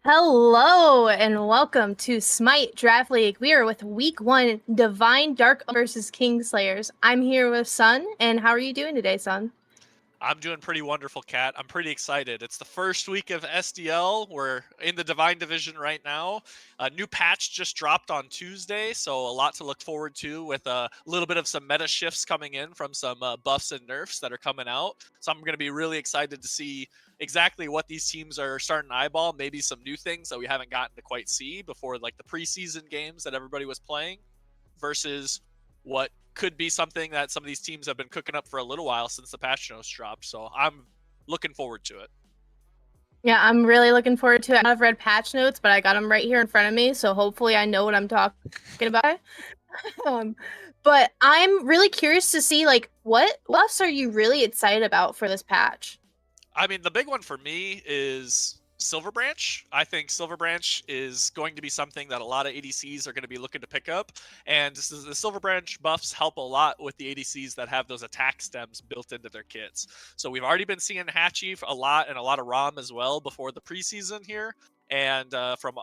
Hello and welcome to Smite Draft League. We are with Week 1 Divine Dark versus Kingslayers. I'm here with Suun, and how are you doing today, Suun? I'm doing pretty wonderful, Cat. I'm pretty excited. It's the first week of SDL. We're in the Divine Division right now. A new patch just dropped on Tuesday, so a lot to look forward to with a little bit of some meta shifts coming in from some buffs and nerfs that are coming out. So I'm going to be really excited to see exactly what these teams are starting to eyeball, maybe some new things that we haven't gotten to quite see before, like the preseason games that everybody was playing versus what could be something that some of these teams have been cooking up for a little while since the patch notes dropped. So I'm looking forward to it. Yeah, I'm really looking forward to it. I've read patch notes, but I got them right here in front of me, so hopefully I know what I'm talking about. Um, but I'm really curious to see what buffs are you really excited about for this patch? I mean, the big one for me is Silver Branch. I think Silver Branch is going to be something that a lot of ADCs are going to be looking to pick up. And the Silver Branch buffs help a lot with the ADCs that have those attack stems built into their kits. So we've already been seeing Hatchie a lot and a lot of ROM as well before the preseason here. And from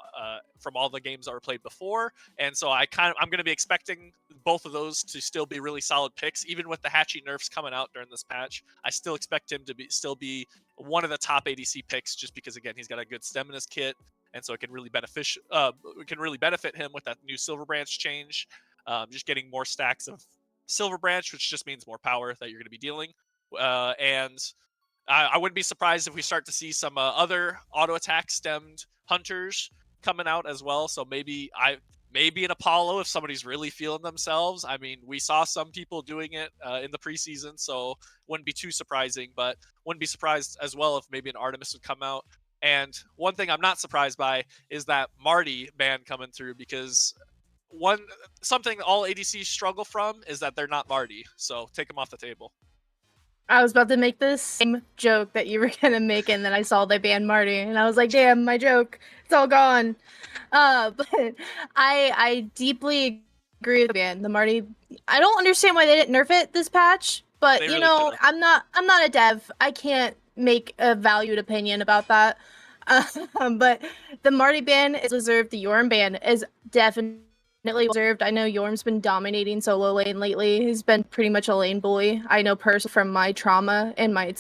all the games that were played before, and so I'm going to be expecting both of those to still be really solid picks, even with the Hatchie nerfs coming out during this patch. I still expect him to be one of the top ADC picks, just because again he's got a good stem in his kit, and so it can really benefit him with that new Silver Branch change. Just getting more stacks of Silver Branch, which just means more power that you're going to be dealing. And I wouldn't be surprised if we start to see some other auto attack stemmed hunters coming out as well. So maybe an Apollo if somebody's really feeling themselves. I mean, we saw some people doing it in the preseason, so wouldn't be too surprising. But wouldn't be surprised as well if maybe an Artemis would come out. And one thing I'm not surprised by is that Marty ban coming through, because one something all ADCs struggle from is that they're not Marty. So take them off the table. I was about to make this same joke that you were gonna make, and then I saw they banned Marty, and I was like, "Damn, my joke, it's all gone." But I deeply agree with the ban. The Marty, I don't understand why they didn't nerf it this patch, but They really should have. I'm not a dev. I can't make a valued opinion about that. But the Marty ban is deserved. The Yorm ban is definitely deserved. I know Yorm's been dominating solo lane lately. He's been pretty much a lane bully. I know personally from my trauma and my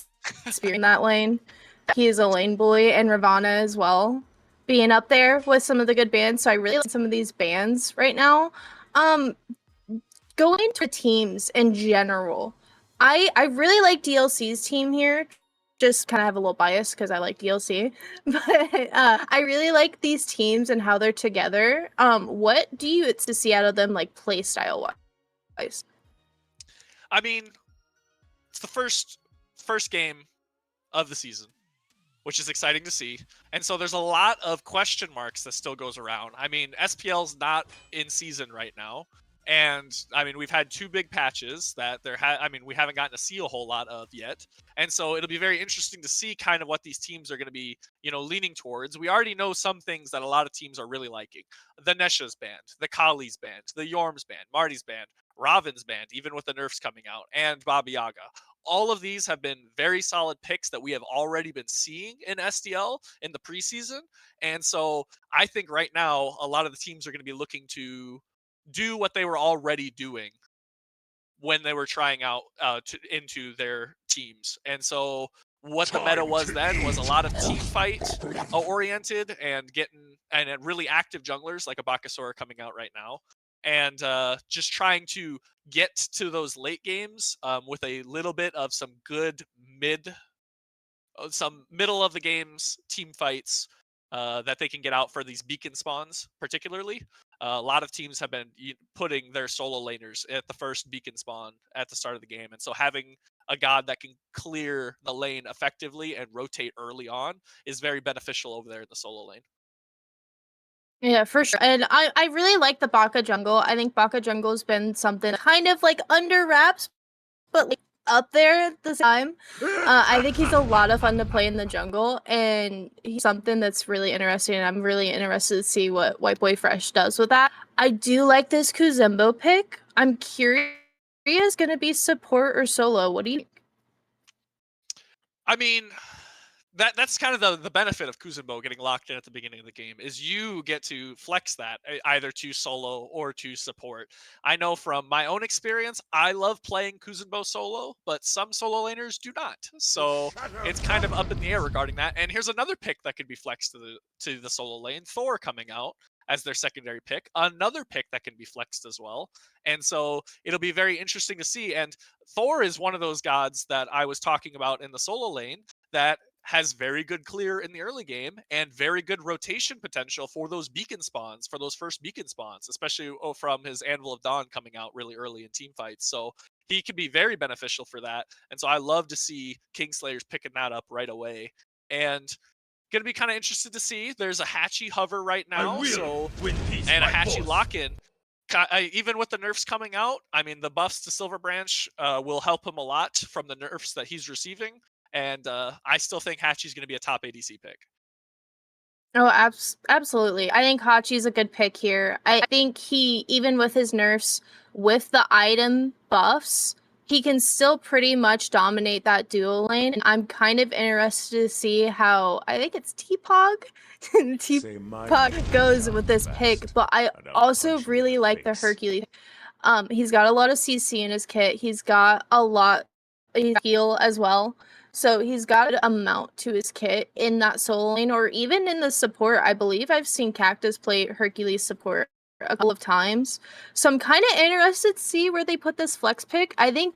experience in that lane. He is a lane bully, and Ravana as well, being up there with some of the good bands. So I really like some of these bands right now. Um, Going to teams in general, I really like DLC's team here. Just kind of have a little bias because I like DLC, but I really like these teams and how they're together. What do you it's to see out of them, like play style wise? I mean, it's the first game of the season, which is exciting to see. And so there's a lot of question marks that still goes around. I mean, SPL's not in season right now. And I mean, we've had two big patches that we haven't gotten to see a whole lot of yet. And so it'll be very interesting to see kind of what these teams are going to be, leaning towards. We already know some things that a lot of teams are really liking. The Nesha's band, the Kali's band, the Yorm's band, Marty's band, Robin's band, even with the nerfs coming out, and Baba Yaga. All of these have been very solid picks that we have already been seeing in SDL in the preseason. And so I think right now, a lot of the teams are going to be looking to do what they were already doing when they were trying out into their teams. And so what the meta was then was a lot of team fight oriented and really active junglers like a Bakasura coming out right now, and just trying to get to those late games with a little bit of some middle of the games team fights that they can get out for these beacon spawns, particularly. A lot of teams have been putting their solo laners at the first beacon spawn at the start of the game. And so having a god that can clear the lane effectively and rotate early on is very beneficial over there in the solo lane. Yeah, for sure. And I really like the Baka jungle. I think Baka jungle's been something kind of like under wraps, but like up there at the same time. I think he's a lot of fun to play in the jungle, and he's something that's really interesting. And I'm really interested to see what White Boy Fresh does with that. I do like this Kuzembo pick. I'm curious, going to be support or solo? What do you think? I mean, that's kind of the benefit of Kuzenbo getting locked in at the beginning of the game is you get to flex that either to solo or to support. I know from my own experience, I love playing Kuzenbo solo, but some solo laners do not. So it's kind of up in the air regarding that. And here's another pick that could be flexed to the solo lane, Thor coming out as their secondary pick, another pick that can be flexed as well. And so it'll be very interesting to see. And Thor is one of those gods that I was talking about in the solo lane that has very good clear in the early game and very good rotation potential for those beacon spawns, for those first beacon spawns, especially from his Anvil of Dawn coming out really early in team fights. So he can be very beneficial for that. And so I love to see Kingslayers picking that up right away. And gonna be kind of interested to see. There's a Hatchy hover right now, so and a Hatchy lock-in. Even with the nerfs coming out, I mean, the buffs to Silver Branch will help him a lot from the nerfs that he's receiving. And I still think Hatchy's going to be a top ADC pick. Oh, absolutely. I think Hachi's a good pick here. I think he, even with his nerfs, with the item buffs, he can still pretty much dominate that duo lane. And I'm kind of interested to see how, I think it's T-Pog? T-Pog goes with this pick, but I also really like the Hercules. He's got a lot of CC in his kit. He's got a lot of heal as well. So he's got an amount to his kit in that solo lane, or even in the support. I believe I've seen Cactus play Hercules support a couple of times. So I'm kind of interested to see where they put this flex pick. I think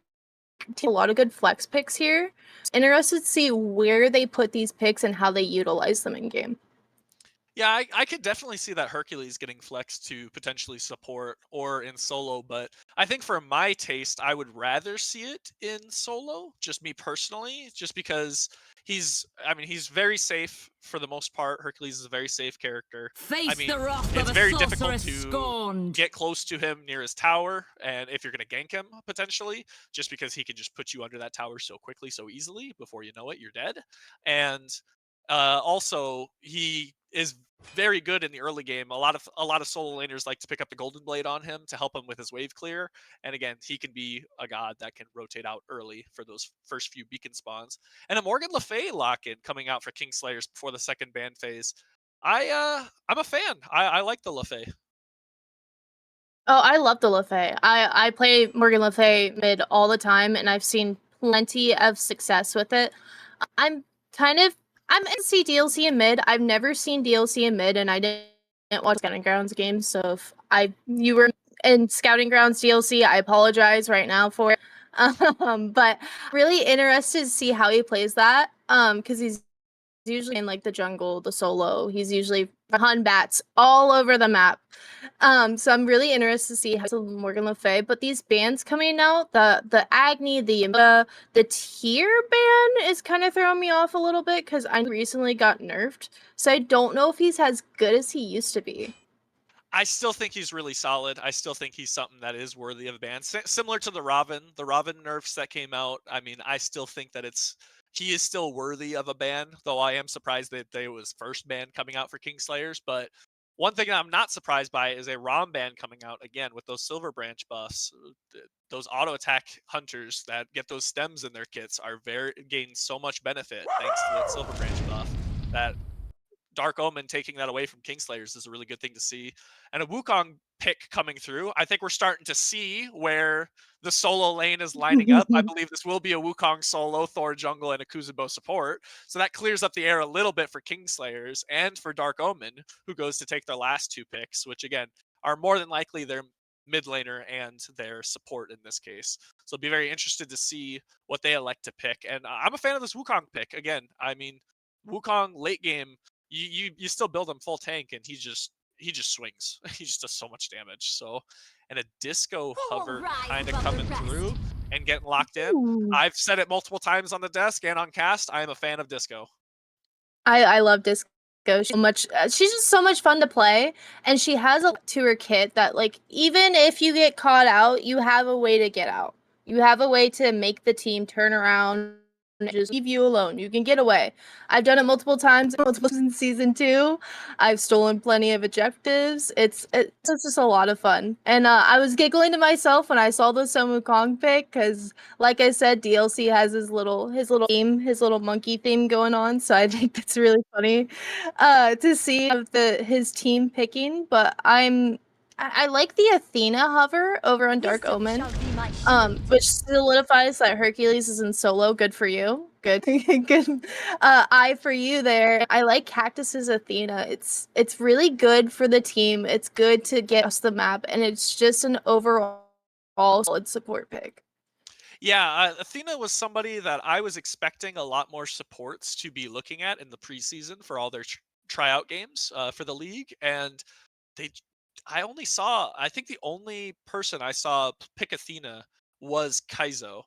a lot of good flex picks here. Interested to see where they put these picks and how they utilize them in game. Yeah, I could definitely see that Hercules getting flexed to potentially support or in solo, but I think for my taste, I would rather see it in solo, just me personally, just because I mean, he's very safe for the most part. Hercules is a very safe character. I Face mean, the wrath it's of very a difficult sorceress to scorned. get close to him near his tower, and if you're going to gank him potentially, just because he can just put you under that tower so quickly, so easily, before you know it, you're dead. And also, he is very good in the early game. A lot of solo laners like to pick up the Golden Blade on him to help him with his wave clear. And again, he can be a god that can rotate out early for those first few beacon spawns. And a Morgan Le Fay lock-in coming out for Kingslayers before the second ban phase. I'm a fan. I like the Le Fay. Oh, I love the Le Fay. I play Morgan Le Fay mid all the time, and I've seen plenty of success with it. I'm I'm in see DLC in mid. I've never seen DLC in mid, and I didn't watch Scouting Grounds games. So if you were in Scouting Grounds DLC, I apologize right now for it. But really interested to see how he plays that. Because he's usually in like the jungle, the solo. He's usually Hun bats all over the map. So I'm really interested to see how Morgan Le Fay. But these bans coming out, the Agni, the tier ban is kind of throwing me off a little bit because I recently got nerfed. So I don't know if he's as good as he used to be. I still think he's really solid. I still think he's something that is worthy of a ban. Similar to the Robin nerfs that came out. I mean, I still think that he is still worthy of a ban, though I am surprised that they was first ban coming out for Kingslayers. But one thing that I'm not surprised by is a ROM ban coming out again with those Silver Branch buffs. Those auto attack hunters that get those stems in their kits are gain so much benefit thanks to that Silver Branch buff that Dark Omen taking that away from Kingslayers is a really good thing to see. And a Wukong pick coming through. I think we're starting to see where the solo lane is lining up. I believe this will be a Wukong solo, Thor jungle, and a Kuzenbo support. So that clears up the air a little bit for Kingslayers and for Dark Omen, who goes to take their last two picks, which again are more than likely their mid laner and their support in this case. So I'll be very interested to see what they elect to pick. And I'm a fan of this Wukong pick. Again, I mean, Wukong late game, you still build him full tank, and he just swings. He just does so much damage. So, and a disco hover kind of coming through and getting locked in. Ooh. I've said it multiple times on the desk and on cast. I am a fan of disco. I love Disco so much. She's just so much fun to play, and she has a to her kit that like even if you get caught out, you have a way to get out. You have a way to make the team turn around just leave you alone. You can get away. I've done it multiple times in season 2. I've stolen plenty of objectives. It's just a lot of fun. And I was giggling to myself when I saw the Sun Wukong pick because, like I said, DLC has his little theme, his little monkey theme going on. So I think that's really funny to see his team picking. But I like the Athena hover over on Dark Omen. Which solidifies that Hercules is in solo. Good for you. Good, good. I for you there. I like Cactus's Athena. It's really good for the team. It's good to get us the map, and it's just an overall solid support pick. Yeah, Athena was somebody that I was expecting a lot more supports to be looking at in the preseason for all their tryout games for the league, and they I only saw, I think the only person I saw pick Athena was Kaizo.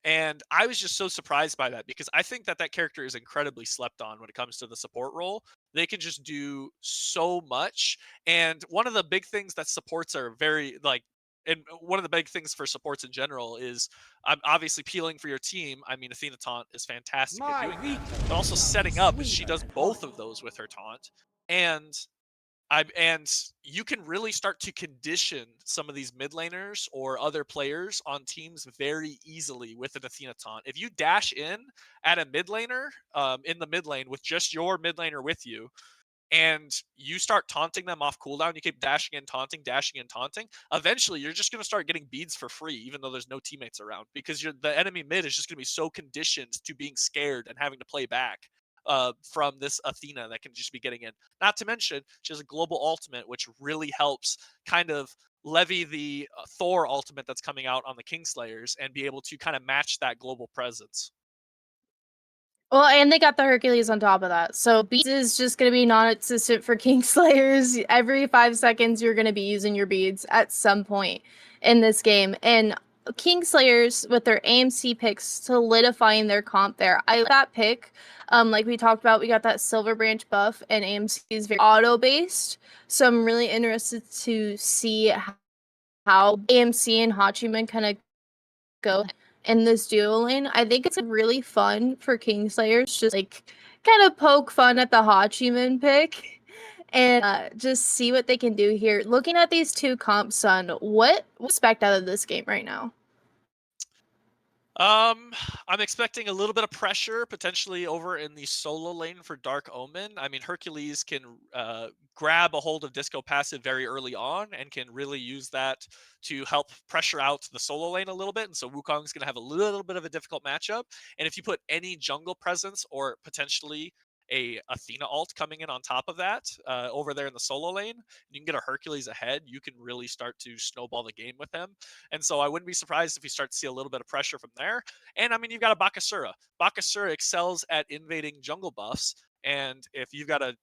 And I was just so surprised by that because I think that that character is incredibly slept on when it comes to the support role. They can just do so much. And one of the big things that supports are very like, and one of the big things for supports in general is I'm obviously peeling for your team. I mean, Athena taunt is fantastic at doing that, but also setting up. She does both of those with her taunt, and and you can really start to condition some of these mid laners or other players on teams very easily with an Athena taunt. If you dash in at a mid laner in the mid lane with just your mid laner with you, and you start taunting them off cooldown, you keep dashing and taunting, eventually you're just going to start getting beads for free, even though there's no teammates around, because the enemy mid is just going to be so conditioned to being scared and having to play back from this Athena that can just be getting in. Not to mention, she has a global ultimate, which really helps kind of levy the Thor ultimate that's coming out on the Kingslayers and be able to kind of match that global presence. Well, and they got the Hercules on top of that. So beads is just going to be non-existent for Kingslayers. Every 5 seconds, you're going to be using your beads at some point in this game. And Kingslayers, with their AMC picks, solidifying their comp there. I like that pick. Like we talked about, we got that Silver Branch buff, and AMC is very auto-based. So I'm really interested to see how AMC and Hachiman kind of go in this duo lane. I think it's really fun for Kingslayers, just like kind of poke fun at the Hachiman pick and just see what they can do here. Looking at these two comps, Sun, what expect out of this game right now? I'm expecting a little bit of pressure potentially over in the solo lane for Dark Omen. I mean, Hercules can grab a hold of Disco Passive very early on and can really use that to help pressure out the solo lane a little bit. And so Wukong's going to have a little bit of a difficult matchup. And if you put any jungle presence or potentially a Athena ult coming in on top of that over there in the solo lane, you can get a Hercules ahead, you can really start to snowball the game with them. And so I wouldn't be surprised if you start to see a little bit of pressure from there. And I mean, you've got a Bakasura. Bakasura excels at invading jungle buffs. And if you've got a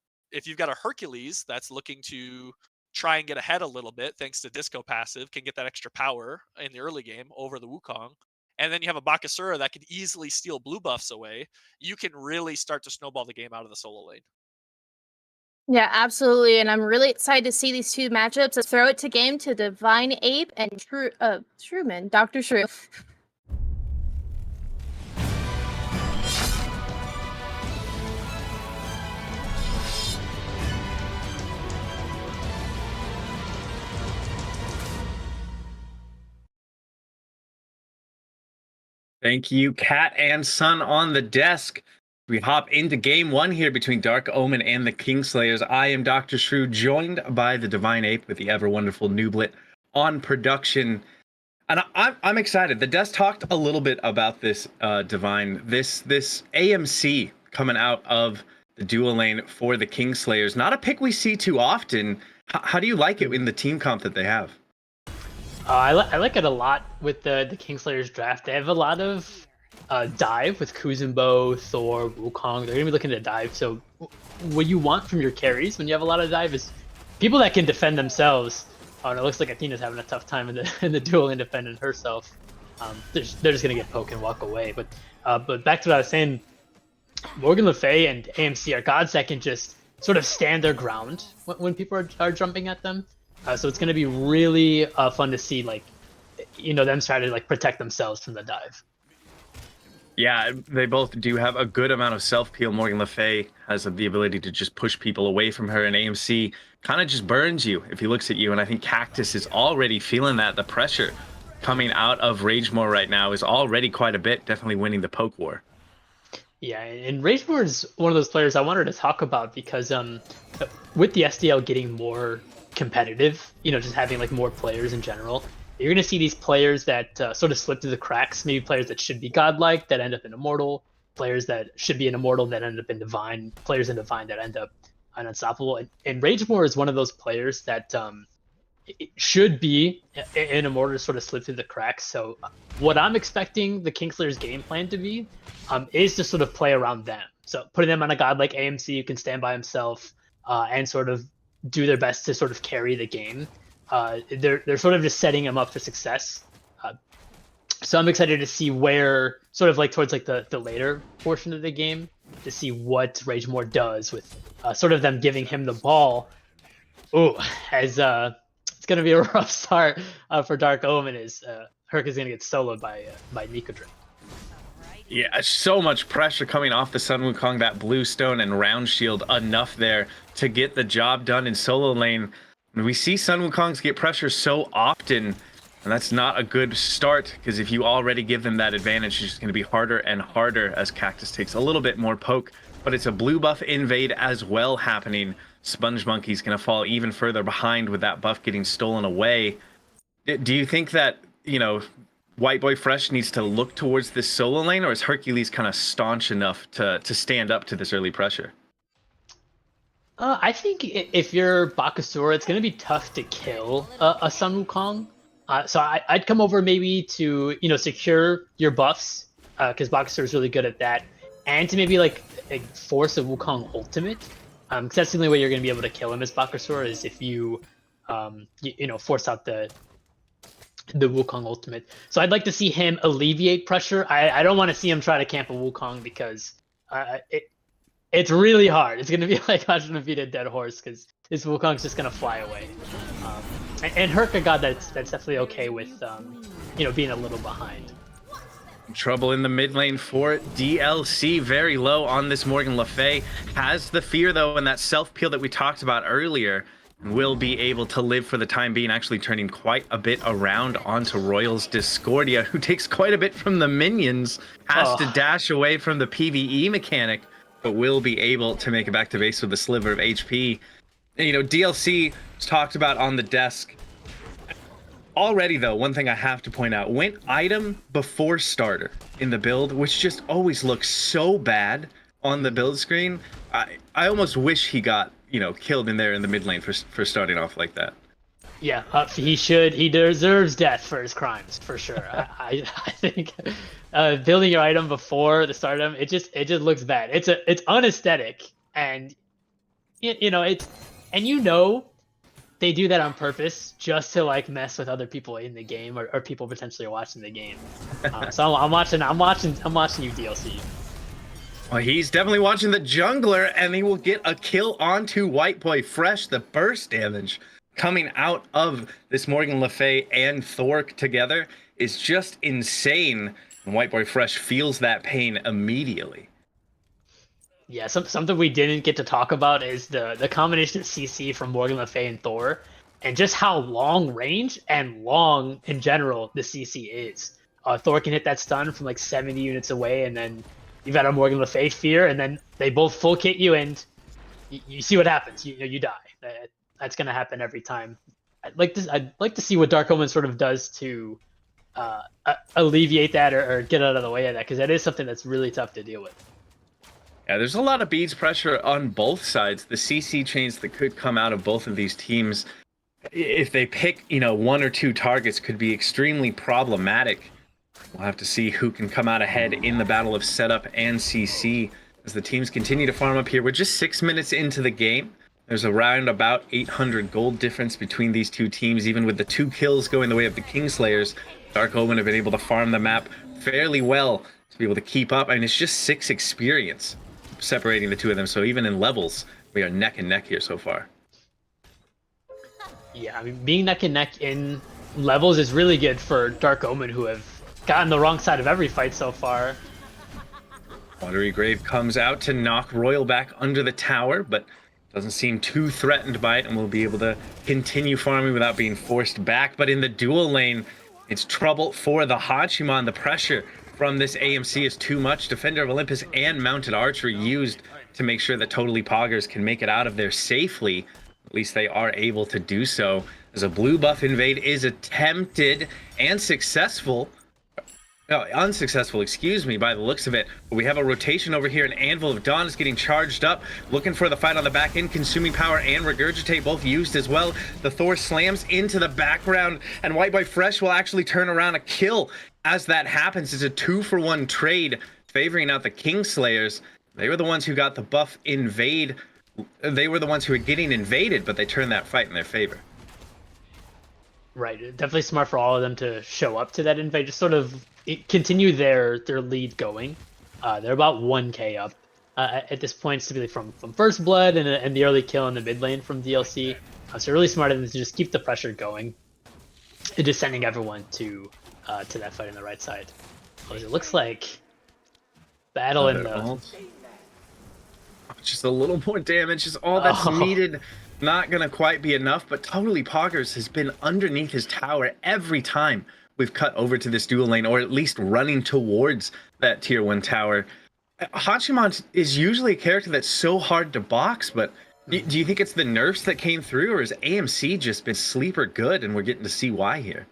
Hercules that's looking to try and get ahead a little bit, thanks to Disco Passive, can get that extra power in the early game over the Wukong. And then you have a Bakasura that can easily steal blue buffs away. You can really start to snowball the game out of the solo lane. Yeah, absolutely. And I'm really excited to see these two matchups. Let's throw it to game to DivineApe and Shruman, DoctahShru. Thank you, Cat and Sun on the desk. We hop into game one here between Dark Omen and the Kingslayers. I am DoctahShru, joined by the DivineApe with the ever wonderful Nooblet on production. And I'm excited. The desk talked a little bit about this, Divine. This AMC coming out of the dual lane for the Kingslayers. Not a pick we see too often. How do you like it in the team comp that they have? I like it a lot with the Kingslayers draft. They have a lot of dive with Kuzenbo, Thor, Wukong. They're gonna be looking to dive. So what you want from your carries when you have a lot of dive is people that can defend themselves. Oh, and it looks like Athena's having a tough time in the duel and defending herself. They're just gonna get poked and walk away. But back to what I was saying, Morgan Le Fay and AMC are gods that can just sort of stand their ground when people are jumping at them. So it's going to be really fun to see, like, them try to like protect themselves from the dive. Yeah, they both do have a good amount of self-peel. Morgan Le Fay has the ability to just push people away from her, and AMC kind of just burns you if he looks at you, and I think Cactus is already feeling that. The pressure coming out of Ragemore right now is already quite a bit, definitely winning the poke war. Yeah, and Ragemore is one of those players I wanted to talk about because with the SDL getting more competitive, just having like more players in general, you're going to see these players that sort of slip through the cracks, maybe players that should be godlike that end up in Immortal, players that should be in Immortal that end up in Divine, players in Divine that end up unstoppable. And Ragemore is one of those players that it should be in Immortal to sort of slip through the cracks. So what I'm expecting the Kingslayers game plan to be is to sort of play around them. So putting them on a god like AMC who can stand by himself and sort of do their best to sort of carry the game. They're sort of just setting him up for success. So I'm excited to see where sort of like towards like the later portion of the game to see what Ragemore does with sort of them giving him the ball. Ooh, as it's gonna be a rough start for Dark Omen as Herc is gonna get soloed by Nikodrin. Yeah, so much pressure coming off the Sun Wukong, that blue stone and round shield enough there to get the job done in solo lane. And we see Sun Wukongs get pressure so often, and that's not a good start, because if you already give them that advantage, it's just going to be harder and harder as Cactus takes a little bit more poke. But it's a blue buff invade as well happening. Sponge Monkey's going to fall even further behind with that buff getting stolen away. Do you think that, White Boy Fresh needs to look towards this solo lane, or is Hercules kind of staunch enough to stand up to this early pressure? I think if you're Bakasura, it's going to be tough to kill a Sun Wukong. So I'd come over maybe to, secure your buffs, because Bakasura is really good at that, and to maybe like force a Wukong ultimate. Because that's the only way you're going to be able to kill him as Bakasura is if you, force out the Wukong ultimate. So I'd like to see him alleviate pressure. I don't want to see him try to camp a Wukong because it's really hard. It's going to be like watching him beat a dead horse because this Wukong's just going to fly away. And Herc, a god that's definitely okay with, being a little behind. Trouble in the mid lane for DLC, very low on this Morgan Le Fay. Has the fear though, and that self-peel that we talked about earlier, and will be able to live for the time being, actually turning quite a bit around onto Royals Discordia, who takes quite a bit from the minions, has to dash away from the PvE mechanic, but will be able to make it back to base with a sliver of HP. And, DLC was talked about on the desk. Already, though, one thing I have to point out, went item before starter in the build, which just always looks so bad on the build screen. I almost wish he got, killed in there in the mid lane for starting off like that. Yeah, he deserves death for his crimes, for sure. I think building your item before the stardom, it just looks bad. It's unaesthetic, and they do that on purpose just to like mess with other people in the game or people potentially watching the game. So I'm watching you, DLC. Well, he's definitely watching the jungler, and he will get a kill onto White Boy Fresh. The burst damage coming out of this Morgan Le Fay and Thork together is just insane. And White Boy Fresh feels that pain immediately. Yeah, something we didn't get to talk about is the combination of CC from Morgan Le Fay and Thor, and just how long range and long in general the CC is. Thor can hit that stun from like 70 units away, and then you've got a Morgan Le Fay fear, and then they both full kit you, and you see what happens. You die. That's gonna happen every time. I'd like to see what Dark Omen sort of does to alleviate that or get out of the way of that, because that is something that's really tough to deal with. Yeah, there's a lot of beads pressure on both sides. The CC chains that could come out of both of these teams, if they pick, one or two targets, could be extremely problematic. We'll have to see who can come out ahead in the battle of setup and CC as the teams continue to farm up here. We're just 6 minutes into the game. There's around about 800 gold difference between these two teams, even with the 2 kills going the way of the Kingslayers. Dark Omen have been able to farm the map fairly well to be able to keep up, and it's just 6 experience separating the two of them. So even in levels, we are neck and neck here so far. Yeah, I mean, being neck and neck in levels is really good for Dark Omen, who have gotten the wrong side of every fight so far. Watery Grave comes out to knock Royal back under the tower, but doesn't seem too threatened by it and will be able to continue farming without being forced back. But in the dual lane, it's trouble for the Hachiman. The pressure from this AMC is too much. Defender of Olympus and Mounted Archery used to make sure that Totally Poggers can make it out of there safely. At least they are able to do so, as a blue buff invade is attempted and successful. No, unsuccessful, excuse me, by the looks of it. But we have a rotation over here, and Anvil of Dawn is getting charged up, looking for the fight on the back end. Consuming Power and Regurgitate both used as well. The Thor slams into the background, and White Boy Fresh will actually turn around a kill as that happens. It's a 2-for-1 trade, favoring out the Kingslayers. They were the ones who got the buff invade. They were the ones who were getting invaded, but they turned that fight in their favor. Right, definitely smart for all of them to show up to that invade, just sort of continue their lead going. They're about 1k up at this point, simply from First Blood and the early kill in the mid lane from DLC. So really smart of them to just keep the pressure going and just sending everyone to that fight on the right side. It looks like battle in the... Just a little more damage is all that's needed. Not gonna quite be enough, but Totally Poggers has been underneath his tower every time we've cut over to this dual lane, or at least running towards that tier 1 tower. Hachiman is usually a character that's so hard to box, but do you think it's the nerfs that came through, or has AMC just been sleeper good and we're getting to see why here?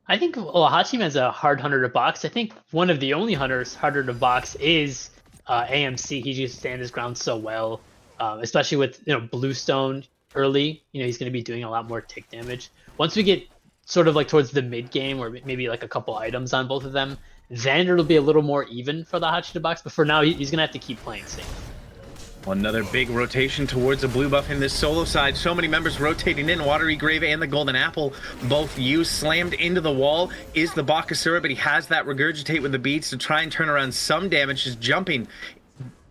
I think, well, Hachiman's a hard hunter to box. I think one of the only hunters harder to box is AMC. He just stands his ground so well, especially with Bluestone early. He's going to be doing a lot more tick damage. Once we get sort of like towards the mid game, or maybe like a couple items on both of them, then it'll be a little more even for the Hachi to box. But for now, he's going to have to keep playing safe. Another big rotation towards a blue buff in this solo side. So many members rotating in. Watery Grave and the Golden Apple both used. Slammed into the wall is the Bakasura, but he has that Regurgitate with the beads to try and turn around some damage. Just jumping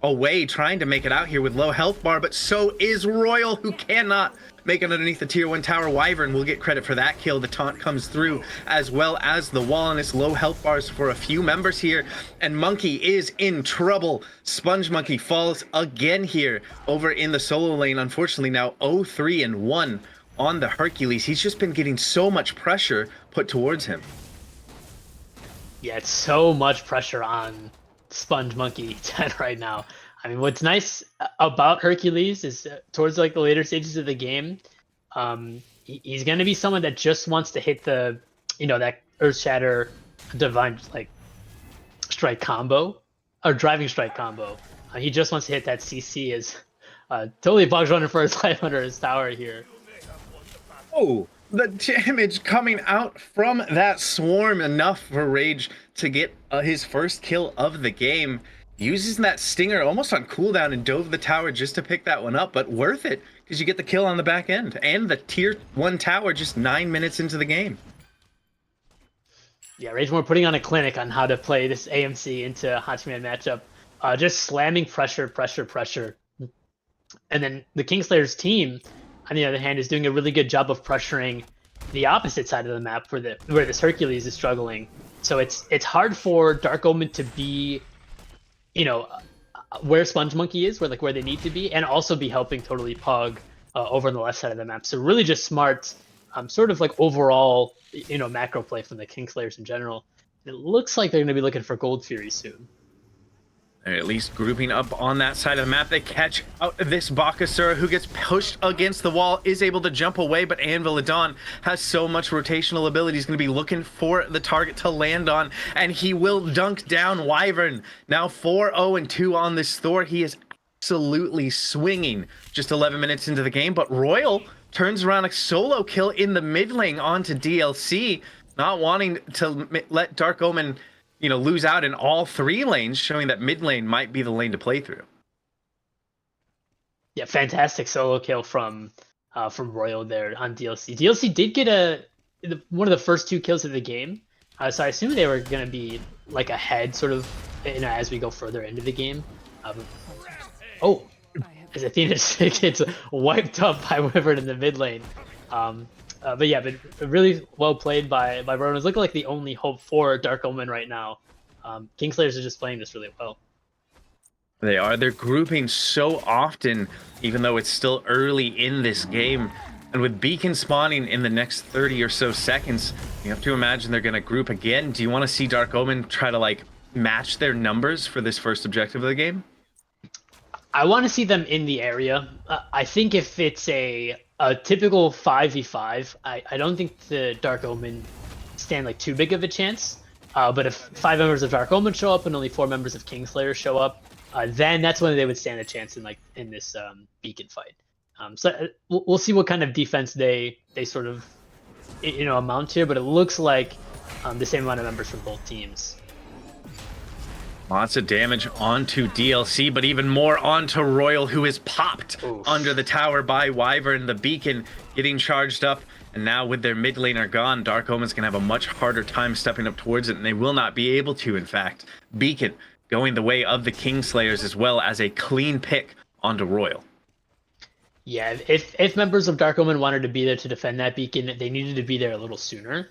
away, trying to make it out here with low health bar, but so is Royal, who cannot make it underneath the tier 1 tower. Wyvern will get credit for that kill. The taunt comes through, as well as the wall, and it's low health bars for a few members here, and Monkey is in trouble. Sponge Monkey falls again here over in the solo lane. Unfortunately now 0-3-1 on the Hercules. He's just been getting so much pressure put towards him. Yeah, it's so much pressure on Sponge Monkey 10 right now. I mean, what's nice about Hercules is towards like the later stages of the game, he's going to be someone that just wants to hit the, that Earth Shatter Divine Strike combo, or Driving Strike combo. He just wants to hit that CC as Totally Bugs running for his life under his tower here. Oh, the damage coming out from that swarm, enough for Rage to get his first kill of the game. Uses that stinger almost on cooldown and dove the tower just to pick that one up, but worth it because you get the kill on the back end and the tier 1 tower just 9 minutes into the game. Yeah, Ragemore putting on a clinic on how to play this AMC into Hachiman matchup. Just slamming pressure. And then the Kingslayers team, on the other hand, is doing a really good job of pressuring the opposite side of the map where this Hercules is struggling. So it's hard for Dark Omen to be, where Sponge Monkey is, where they need to be, and also be helping Totally Pug over on the left side of the map. So really just smart, sort of like overall, macro play from the Kingslayers in general. It looks like they're going to be looking for Gold Fury soon. They're at least grouping up on that side of the map. They catch out this Bakasura, who gets pushed against the wall, is able to jump away, but Anvil of Dawn has so much rotational ability. He's going to be looking for the target to land on, and he will dunk down Wyvern. Now 4-0-2 on this Thor. He is absolutely swinging just 11 minutes into the game, but Royal turns around a solo kill in the mid lane onto DLC, not wanting to let Dark Omen lose out in all 3 lanes, showing that mid lane might be the lane to play through. Yeah, fantastic solo kill from Royal there on DLC. DLC did get one of the first 2 kills of the game, so I assume they were going to be like ahead, sort of, as we go further into the game. As Athena gets wiped up by Wyvern in the mid lane. But really well played by Ronan. It's looking like the only hope for Dark Omen right now. Kingslayers are just playing this really well. They are. They're grouping so often, even though it's still early in this game. And with Beacon spawning in the next 30 or so seconds, you have to imagine they're going to group again. Do you want to see Dark Omen try to like match their numbers for this first objective of the game? I want to see them in the area. I think if it's a typical 5v5, I don't think the Dark Omen stand like too big of a chance. But if 5 members of Dark Omen show up and only 4 members of Kingslayers show up, then that's when they would stand a chance in this Beacon fight. So we'll see what kind of defense they sort of amount to, but it looks like the same amount of members from both teams. Lots of damage onto DLC, but even more onto Royal, who is popped under the tower by Wyvern. The Beacon getting charged up, and now with their mid laner gone, Dark Omen's going to have a much harder time stepping up towards it, and they will not be able to, in fact. Beacon going the way of the Kingslayers, as well as a clean pick onto Royal. Yeah, if members of Dark Omen wanted to be there to defend that Beacon, they needed to be there a little sooner.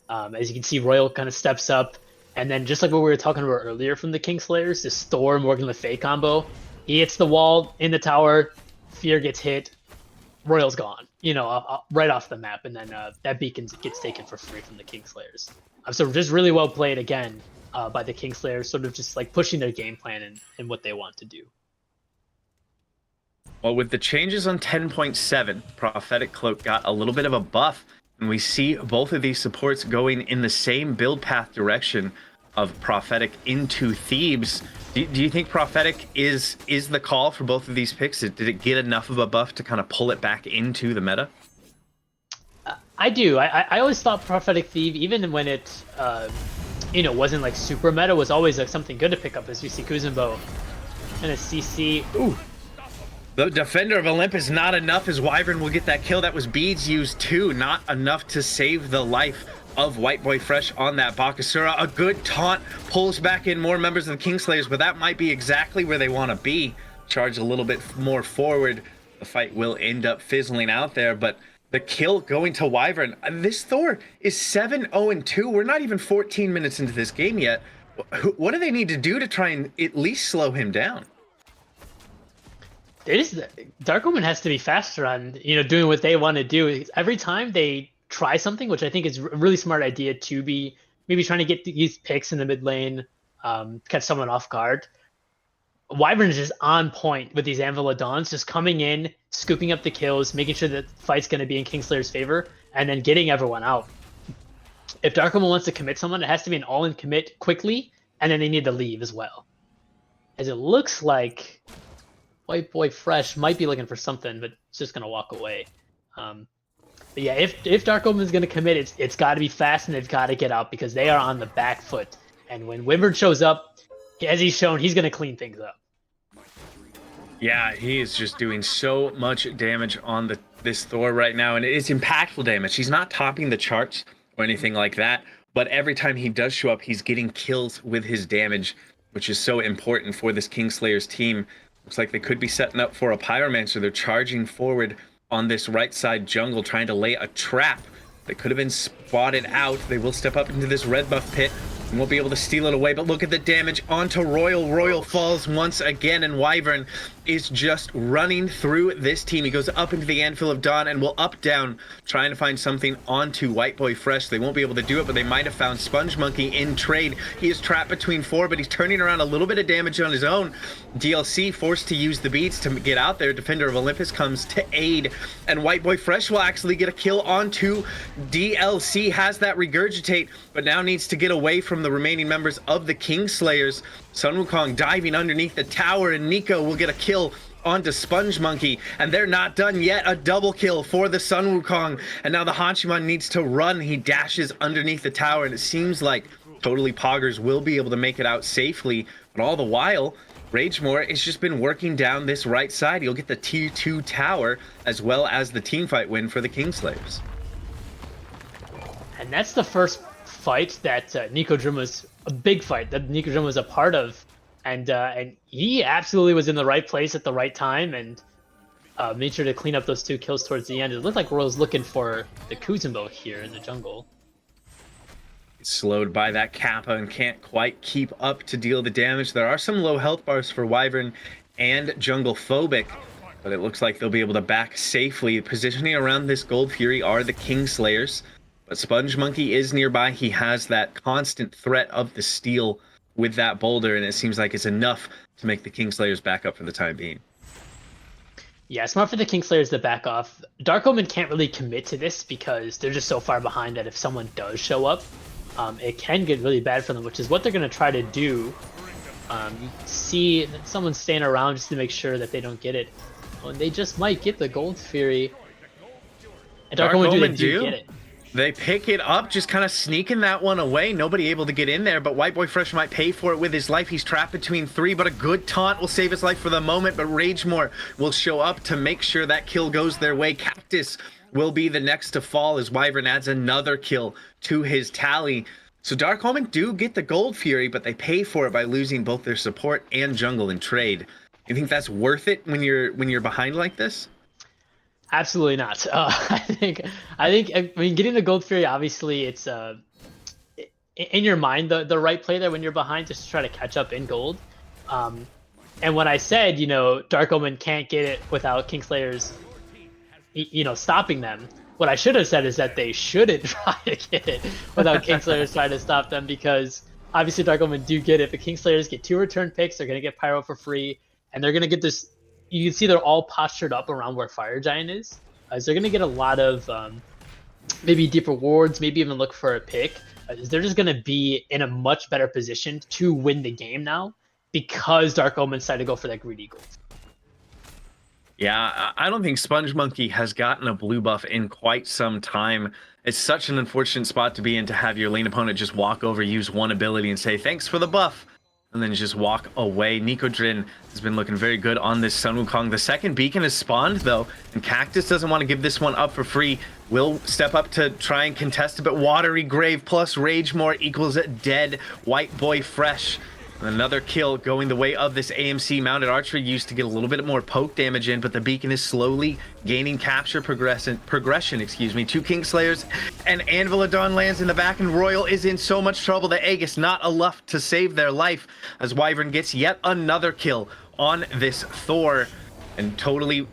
As you can see, Royal kind of steps up. And then just like what we were talking about earlier from the Kingslayers, this Thor Morgan Le Fay combo, he hits the wall in the tower, Fear gets hit, Royal's gone, right off the map, and then that beacon gets taken for free from the Kingslayers. So just really well played again by the Kingslayers, sort of just like pushing their game plan and what they want to do. Well, with the changes on 10.7, Prophetic Cloak got a little bit of a buff, and we see both of these supports going in the same build path direction of Prophetic into Thebes. Do you think Prophetic is the call for both of these picks? Did it get enough of a buff to kind of pull it back into the meta? I do. I always thought Prophetic Thief, even when it wasn't like super meta, was always like something good to pick up, as you see Kuzumbo and a CC. Ooh. The Defender of Olympus, not enough, as Wyvern will get that kill. That was beads used too, not enough to save the life of White Boy Fresh on that Bakasura. A good taunt pulls back in more members of the Kingslayers, but that might be exactly where they want to be. Charge a little bit more forward. The fight will end up fizzling out there, but the kill going to Wyvern. This Thor is 7-0-2. We're not even 14 minutes into this game yet. What do they need to do to try and at least slow him down? Dark Omen has to be faster on doing what they want to do. Every time they try something, which I think is a really smart idea, to be maybe trying to get these picks in the mid lane, catch someone off guard. Wyvern is just on point with these Anvil of Dawns, just coming in, scooping up the kills, making sure that the fight's going to be in Kingslayer's favor, and then getting everyone out. If Dark Omen wants to commit someone, it has to be an all-in commit quickly, and then they need to leave as well. As it looks like White Boy Fresh might be looking for something, but it's just going to walk away. But yeah, if Dark Omen is going to commit, it's got to be fast, and they've got to get out, because they are on the back foot. And when Wyvern shows up, as he's shown, he's going to clean things up. Yeah, he is just doing so much damage on this Thor right now, and it's impactful damage. He's not topping the charts or anything like that, but every time he does show up, he's getting kills with his damage, which is so important for this Kingslayers team. Looks like they could be setting up for a Pyromancer. They're charging forward on this right side jungle, trying to lay a trap that could have been spotted out. They will step up into this red buff pit and won't be able to steal it away, but look at the damage onto Royal. Royal falls once again, and Wyvern is just running through this team. He goes up into the Anvil of Dawn and will up down, trying to find something onto White Boy Fresh. They won't be able to do it, but they might have found Sponge Monkey in trade. He is trapped between 4, but he's turning around a little bit of damage on his own. DLC forced to use the beats to get out there. Defender of Olympus comes to aid, and White Boy Fresh will actually get a kill onto DLC. Has that regurgitate, but now needs to get away from the remaining members of the Kingslayers. Sun Wukong diving underneath the tower, and Nico will get a kill onto Sponge Monkey, and they're not done yet. A double kill for the Sun Wukong, and now the Hachiman needs to run. He dashes underneath the tower, and it seems like Totally Poggers will be able to make it out safely, but all the while, Ragemore has just been working down this right side. He'll get the T2 tower as well as the teamfight win for the Kingslayers. And that's the first fight that Nico Drum was a big fight that Nico Drum was a part of, and he absolutely was in the right place at the right time, and made sure to clean up those 2 kills towards the end. It looked like Royal's looking for the Kuzumbo here in the jungle. slowed by that Kappa and can't quite keep up to deal the damage. There are some low health bars for Wyvern and JunglePhobic, but it looks like they'll be able to back safely. Positioning around this Gold Fury are the Kingslayers, but Sponge Monkey is nearby. He has that constant threat of the steal with that boulder, and it seems like it's enough to make the Kingslayers back up for the time being. Yeah, smart for the Kingslayers to back off. Dark Omen can't really commit to this because they're just so far behind that if someone does show up, it can get really bad for them, which is what they're going to try to do. You see someone staying around just to make sure that they don't get it. Oh, and they just might get the Gold Fury. And Dark Omen do get it. They pick it up, just kind of sneaking that one away. Nobody able to get in there, but White Boy Fresh might pay for it with his life. He's trapped between three, but a good taunt will save his life for the moment. But Ragemore will show up to make sure that kill goes their way. Cactus will be the next to fall as Wyvern adds another kill to his tally. So Dark Omen do get the Gold Fury, but they pay for it by losing both their support and jungle in trade. You think that's worth it when you're behind like this? Absolutely not. I mean, getting the Gold Fury, obviously, it's in your mind the right play there when you're behind, just to try to catch up in gold. And when I said, Dark Omen can't get it without Kingslayers, stopping them, what I should have said is that they shouldn't try to get it without Kingslayers trying to stop them, because obviously Dark Omen do get it, but Kingslayers get 2 return picks. They're gonna get Pyro for free, and they're gonna get this. You can see they're all postured up around where Fire Giant is. So they're going to get a lot of maybe deep rewards, maybe even look for a pick. They're just going to be in a much better position to win the game now because Dark Omen decided to go for that greedy gold. Yeah, I don't think Sponge Monkey has gotten a blue buff in quite some time. It's such an unfortunate spot to be in, to have your lane opponent just walk over, use one ability and say, thanks for the buff, and then just walk away. Nicodrin has been looking very good on this Sun Wukong. The second beacon has spawned, though, and Cactus doesn't want to give this one up for free. Will step up to try and contest it, but Watery Grave plus Ragemore equals a dead White Boy Fresh. Another kill going the way of this AMC mounted archery, used to get a little bit more poke damage in, but the beacon is slowly gaining capture progression, to Kingslayers, and Anvilodon lands in the back, and Royal is in so much trouble. The Aegis not enough to save their life as Wyvern gets yet another kill on this Thor, and totally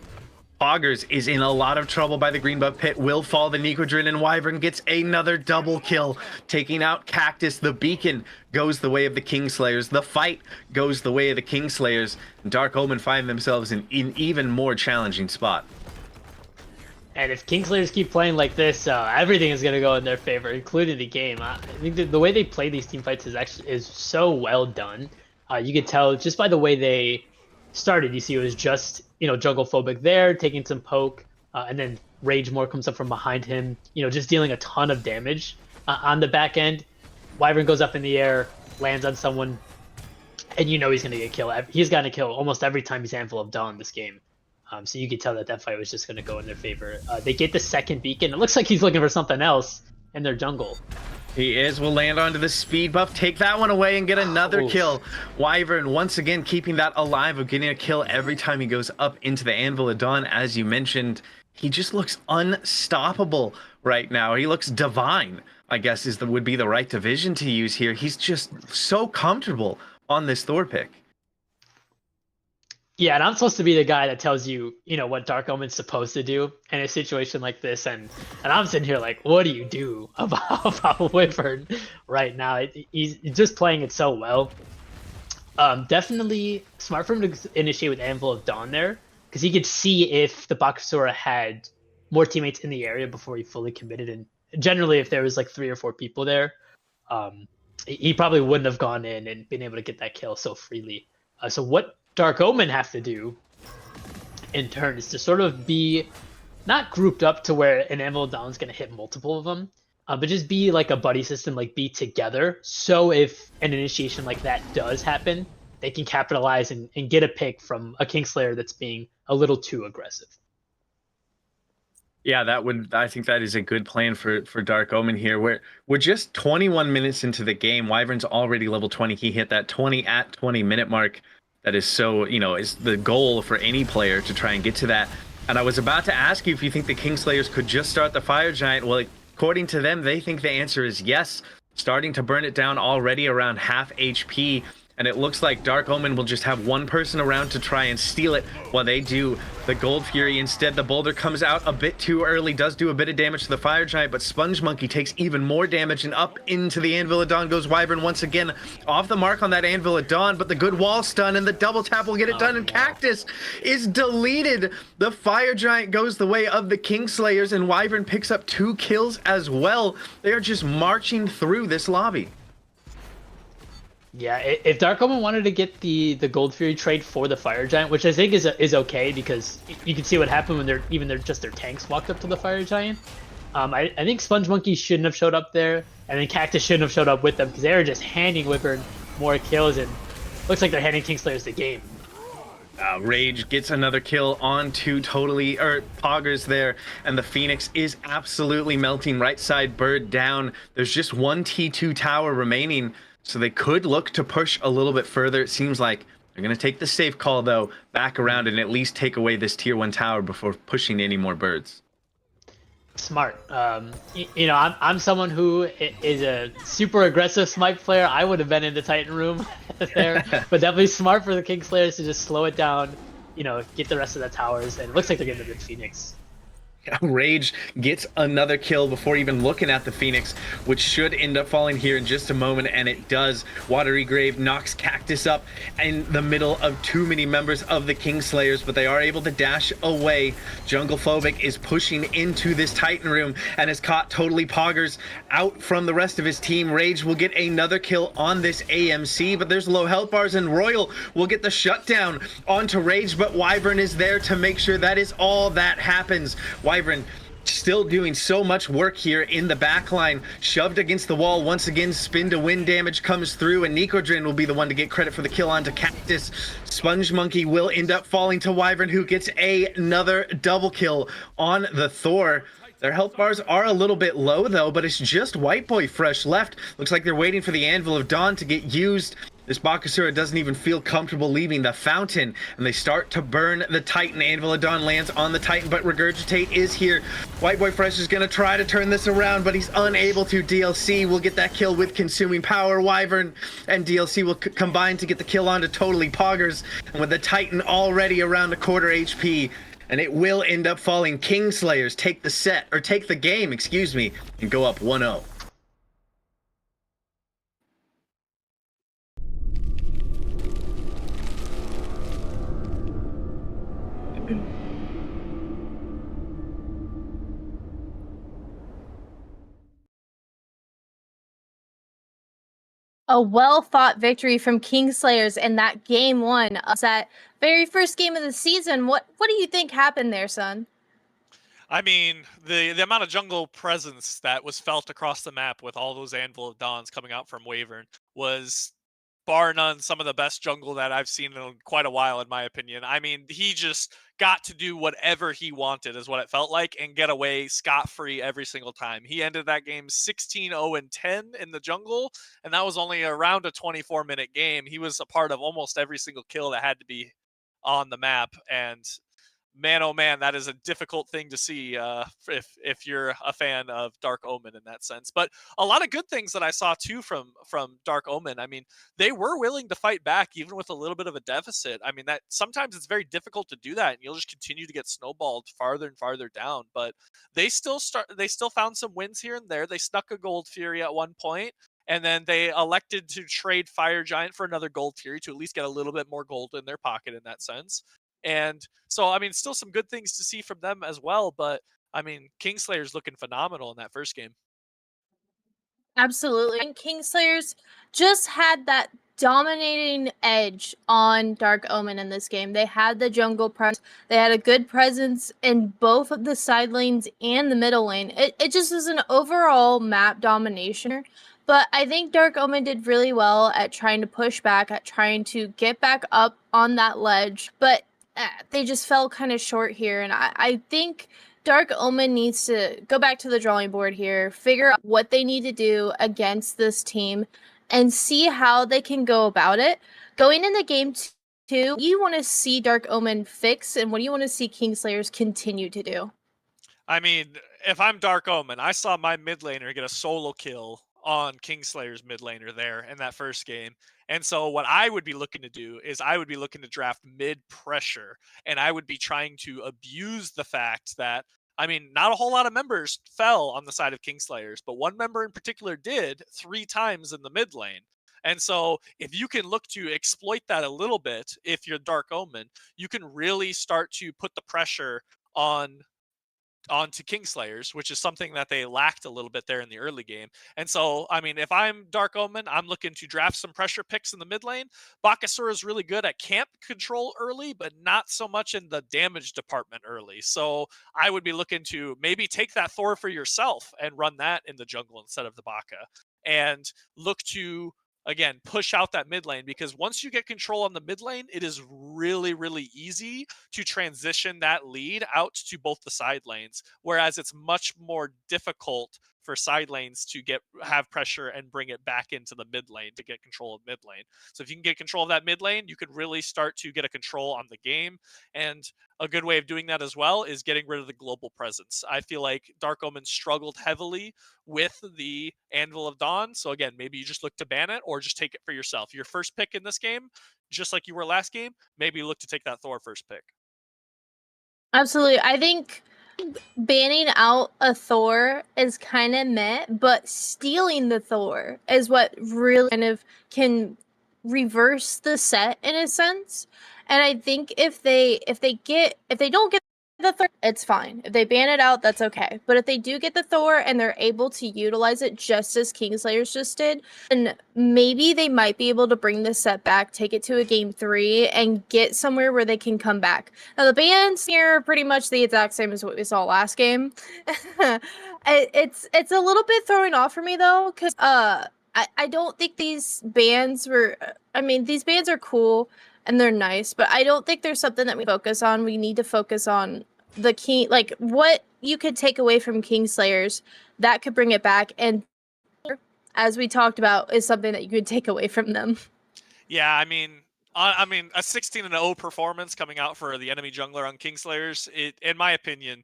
Augers is in a lot of trouble by the green buff pit. Will fall the Nicodrin, and Wyvern gets another double kill, taking out Cactus. The beacon goes the way of the Kingslayers. The fight goes the way of the Kingslayers. And Dark Omen find themselves in an even more challenging spot. And if Kingslayers keep playing like this, everything is going to go in their favor, including the game. I think the way they play these team fights is so well done. You could tell just by the way they started. You see, it was just JunglePhobic there taking some poke, and then Ragemore comes up from behind him, just dealing a ton of damage on the back end. Wyvern goes up in the air, lands on someone, and he's going to get killed. He's gotten a kill almost every time he's Anvil of Dawn this game. So you could tell that fight was just going to go in their favor. They get the second beacon. It looks like he's looking for something else in their jungle. He is. Will land onto the speed buff, take that one away, and get another kill. Wyvern once again keeping that alive, of getting a kill every time he goes up into the Anvil of Dawn. As you mentioned, he just looks unstoppable right now. He looks divine, I guess would be the right division to use here. He's just so comfortable on this Thor pick. Yeah, and I'm supposed to be the guy that tells you, what Dark Omen's supposed to do in a situation like this, and I'm sitting here like, what do you do about Wyvern right now? He's just playing it so well. Definitely smart for him to initiate with Anvil of Dawn there, because he could see if the Bakasura had more teammates in the area before he fully committed, and generally if there was like 3 or 4 people there, he probably wouldn't have gone in and been able to get that kill so freely. So what Dark Omen have to do in turn is to sort of be not grouped up to where an Anvil Down is going to hit multiple of them, but just be like a buddy system, like be together. So if an initiation like that does happen, they can capitalize and get a pick from a Kingslayer that's being a little too aggressive. Yeah, I think that is a good plan for Dark Omen here. We're just 21 minutes into the game. Wyvern's already level 20. He hit that 20 at 20 minute mark. That is so, is the goal for any player to try and get to that. And I was about to ask you if you think the Kingslayers could just start the Fire Giant. Well, according to them, they think the answer is yes. starting to burn it down already around half HP. And it looks like Dark Omen will just have one person around to try and steal it while they do the Gold Fury. Instead, the Boulder comes out a bit too early, does do a bit of damage to the Fire Giant, but Sponge Monkey takes even more damage, and up into the Anvil of Dawn goes Wyvern once again. Off the mark on that Anvil of Dawn, but the good wall stun and the double tap will get it done, and Cactus is deleted. The Fire Giant goes the way of the Kingslayers, and Wyvern picks up 2 kills as well. They are just marching through this lobby. Yeah, if Dark Omen wanted to get the Gold Fury trade for the Fire Giant, which I think is okay, because you can see what happened when their tanks walked up to the Fire Giant. I think Sponge Monkey shouldn't have showed up there, and then Cactus shouldn't have showed up with them, because they were just handing Wyvern more kills, and looks like they're handing Kingslayers the game. Rage gets another kill onto Poggers there, and the Phoenix is absolutely melting. Right side bird down. There's just one T2 tower remaining. So they could look to push a little bit further. It seems like they're going to take the safe call, though, back around and at least take away this tier 1 tower before pushing any more birds. Smart. You know, I'm someone who is a super aggressive Smite player. I would have been in the Titan room there, but definitely smart for the Kingslayers to just slow it down, you know, get the rest of the towers, and it looks like they're getting the Phoenix. Rage gets another kill before even looking at the Phoenix, which should end up falling here in just a moment, and it does. Watery Grave knocks Cactus up in the middle of too many members of the Kingslayers, but they are able to dash away. JunglePhobic is pushing into this Titan room and has caught totally Poggers out from the rest of his team. Rage will get another kill on this AMC, but there's low health bars, and Royal will get the shutdown onto Rage, but Wyvern is there to make sure that is all that happens. Wyvern still doing so much work here in the backline, shoved against the wall once again. Spin to win damage comes through, and Nicodrin will be the one to get credit for the kill onto Cactus. Sponge Monkey will end up falling to Wyvern, who gets another double kill on the Thor. Their health bars are a little bit low though, but it's just White Boy Fresh left. Looks like they're waiting for the Anvil of Dawn to get used. This Bakasura doesn't even feel comfortable leaving the fountain, and they start to burn the Titan. Anvil of Dawn lands on the Titan, but Regurgitate is here. White Boy Fresh is going to try to turn this around, but he's unable to. DLC will get that kill with Consuming Power. Wyvern and DLC will combine to get the kill onto Totally Poggers, and with the Titan already around a quarter HP, and it will end up falling. Kingslayers take the game, excuse me, and go up 1-0. A well-fought victory from Kingslayers in that game 1 of that very first game of the season. What do you think happened there, son? I mean, the amount of jungle presence that was felt across the map with all those Anvil of Dawns coming out from Wyvern was, bar none, some of the best jungle that I've seen in quite a while, in my opinion. I mean, he just got to do whatever he wanted, is what it felt like, and get away scot-free every single time. He ended that game 16-0-10 in the jungle, and that was only around a 24-minute game. He was a part of almost every single kill that had to be on the map, and man, oh man, that is a difficult thing to see if you're a fan of Dark Omen in that sense. But a lot of good things that I saw too from Dark Omen. I mean, they were willing to fight back even with a little bit of a deficit. I mean, that sometimes it's very difficult to do that, and you'll just continue to get snowballed farther and farther down. But they still found some wins here and there. They snuck a Gold Fury at one point, and then they elected to trade Fire Giant for another Gold Fury to at least get a little bit more gold in their pocket in that sense. And so, I mean, still some good things to see from them as well. But, I mean, Kingslayer's looking phenomenal in that first game. Absolutely. And Kingslayers just had that dominating edge on Dark Omen in this game. They had the jungle presence. They had a good presence in both of the side lanes and the middle lane. It just was an overall map domination. But I think Dark Omen did really well at trying to push back, at trying to get back up on that ledge. But they just fell kind of short here. And I think Dark Omen needs to go back to the drawing board here, figure out what they need to do against this team, and see how they can go about it. Going into game 2, what do you want to see Dark Omen fix, and what do you want to see Kingslayers continue to do? I mean, if I'm Dark Omen, I saw my mid laner get a solo kill on Kingslayer's mid laner there in that first game. And so what I would be looking to do is I would be looking to draft mid pressure, and I would be trying to abuse the fact that, I mean, not a whole lot of members fell on the side of Kingslayers, but one member in particular did 3 times in the mid lane. And so if you can look to exploit that a little bit, if you're Dark Omen, you can really start to put the pressure onto Kingslayers, which is something that they lacked a little bit there in the early game. And so, I mean, if I'm Dark Omen, I'm looking to draft some pressure picks in the mid lane. Bakasura is really good at camp control early, but not so much in the damage department early. So I would be looking to maybe take that Thor for yourself and run that in the jungle instead of the Baka, and look to, again, push out that mid lane, because once you get control on the mid lane, it is really, really easy to transition that lead out to both the side lanes. Whereas it's much more difficult for side lanes to have pressure and bring it back into the mid lane to get control of mid lane. So if you can get control of that mid lane, you could really start to get a control on the game. And a good way of doing that as well is getting rid of the global presence. I feel like Dark Omen struggled heavily with the Anvil of Dawn. So again, maybe you just look to ban it or just take it for yourself. Your first pick in this game, just like you were last game, maybe look to take that Thor first pick. Absolutely. I think banning out a Thor is kind of meh, but stealing the Thor is what really kind of can reverse the set in a sense. And I think if they don't get the Thor, it's fine. If they ban it out, that's okay. But if they do get the Thor and they're able to utilize it just as Kingslayers just did, then maybe they might be able to bring this set back, take it to a game 3, and get somewhere where they can come back. Now the bans here are pretty much the exact same as what we saw last game. It's a little bit throwing off for me though, because I don't think these bans were. I mean, these bans are cool and they're nice, but I don't think there's something that we focus on. We need to focus on the king, like what you could take away from Kingslayers that could bring it back, and as we talked about, is something that you could take away from them. Yeah, I mean, a 16-0 performance coming out for the enemy jungler on Kingslayers, in my opinion,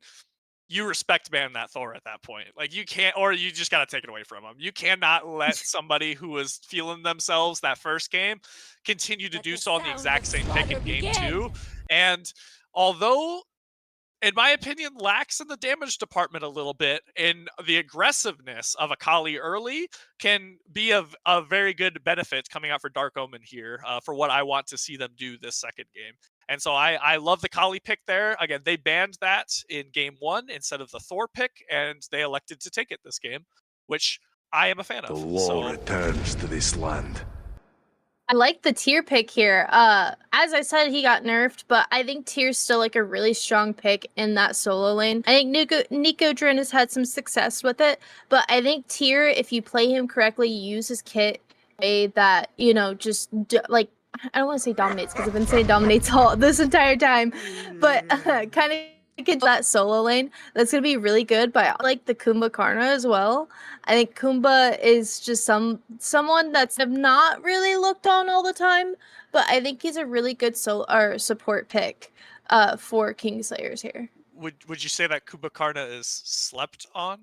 you respect ban that Thor at that point. Like, you can't, or you just got to take it away from them. You cannot let somebody who was feeling themselves that first game continue to do so on the exact same pick in game 2. And although, in my opinion, lacks in the damage department a little bit, in the aggressiveness of Akali early can be a very good benefit coming out for Dark Omen here, for what I want to see them do this second game. And so I love the Kali pick there. Again, they banned that in game 1 instead of the Thor pick, and they elected to take it this game, which I am a fan of. The law returns to this land. I like the Tyr pick here. As I said, he got nerfed, but I think Tyr's still like a really strong pick in that solo lane. I think Nico Drin has had some success with it, but I think Tyr, if you play him correctly, you use his kit way that, you know, just like, I don't want to say dominates because I've been saying dominates all this entire time, but kind of get that solo lane. That's gonna be really good. But I like the Kumba Karna as well. I think Kumba is just someone that's not really looked on all the time, but I think he's a really good support pick for Kingslayers here. Would you say that Kumba Karna is slept on?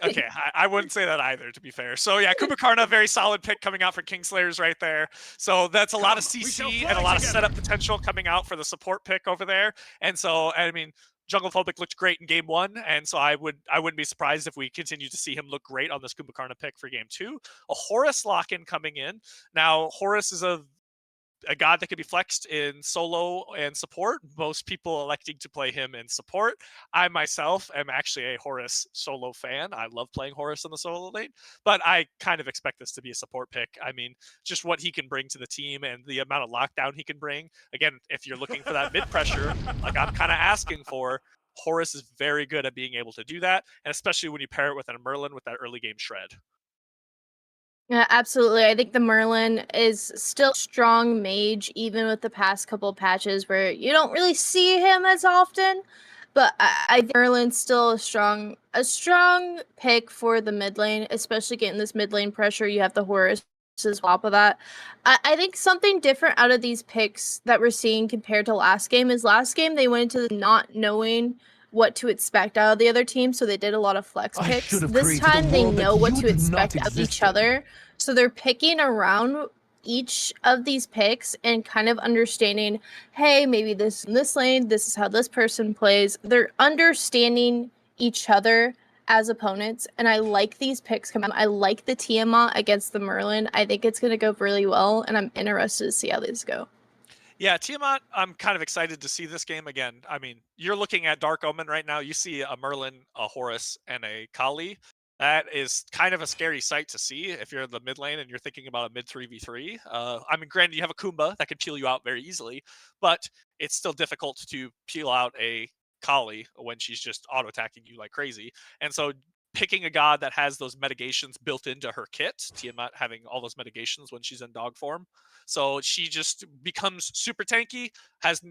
Okay, I wouldn't say that either, to be fair. So yeah, Kumba Karna, very solid pick coming out for Kingslayers right there. So that's a lot of CC and a lot of setup potential coming out for the support pick over there. And so, I mean, JunglePhobic looked great in game 1, and so I wouldn't be surprised if we continue to see him look great on this Kumba Karna pick for game 2. A Horus lock-in coming in. Now, Horus is a god that could be flexed in solo and support. Most people electing to play him in support. I myself am actually a Horus solo fan. I love playing Horus in the solo lane, but I kind of expect this to be a support pick. I mean, just what he can bring to the team and the amount of lockdown he can bring. Again, if you're looking for that mid pressure, like I'm kind of asking for, Horus is very good at being able to do that, and especially when you pair it with a Merlin with that early game shred. Yeah, absolutely. I think the Merlin is still strong mage, even with the past couple of patches where you don't really see him as often. But I think Merlin's still a strong pick for the mid lane, especially getting this mid lane pressure. You have the Horus as well of that. I think something different out of these picks that we're seeing compared to last game is last game they went into the not knowing what to expect out of the other team, so they did a lot of flex I picks. should have This created a time they world that know what you to did not expect of each exist in. other, so they're picking around each of these picks and kind of understanding, hey, maybe this in this lane, this is how this person plays. They're understanding each other as opponents, and I like these picks coming. I like the Tiamat against the Merlin. I think it's going to go really well, and I'm interested to see how these go. Yeah, Tiamat, I'm kind of excited to see this game again. I mean, you're looking at Dark Omen right now. You see a Merlin, a Horus, and a Kali. That is kind of a scary sight to see if you're in the mid lane and you're thinking about a mid 3v3. I mean, granted, you have a Kumba that could peel you out very easily, but it's still difficult to peel out a Kali when she's just auto attacking you like crazy. And so picking a god that has those mitigations built into her kit, Tiamat having all those mitigations when she's in dog form, so she just becomes super tanky, has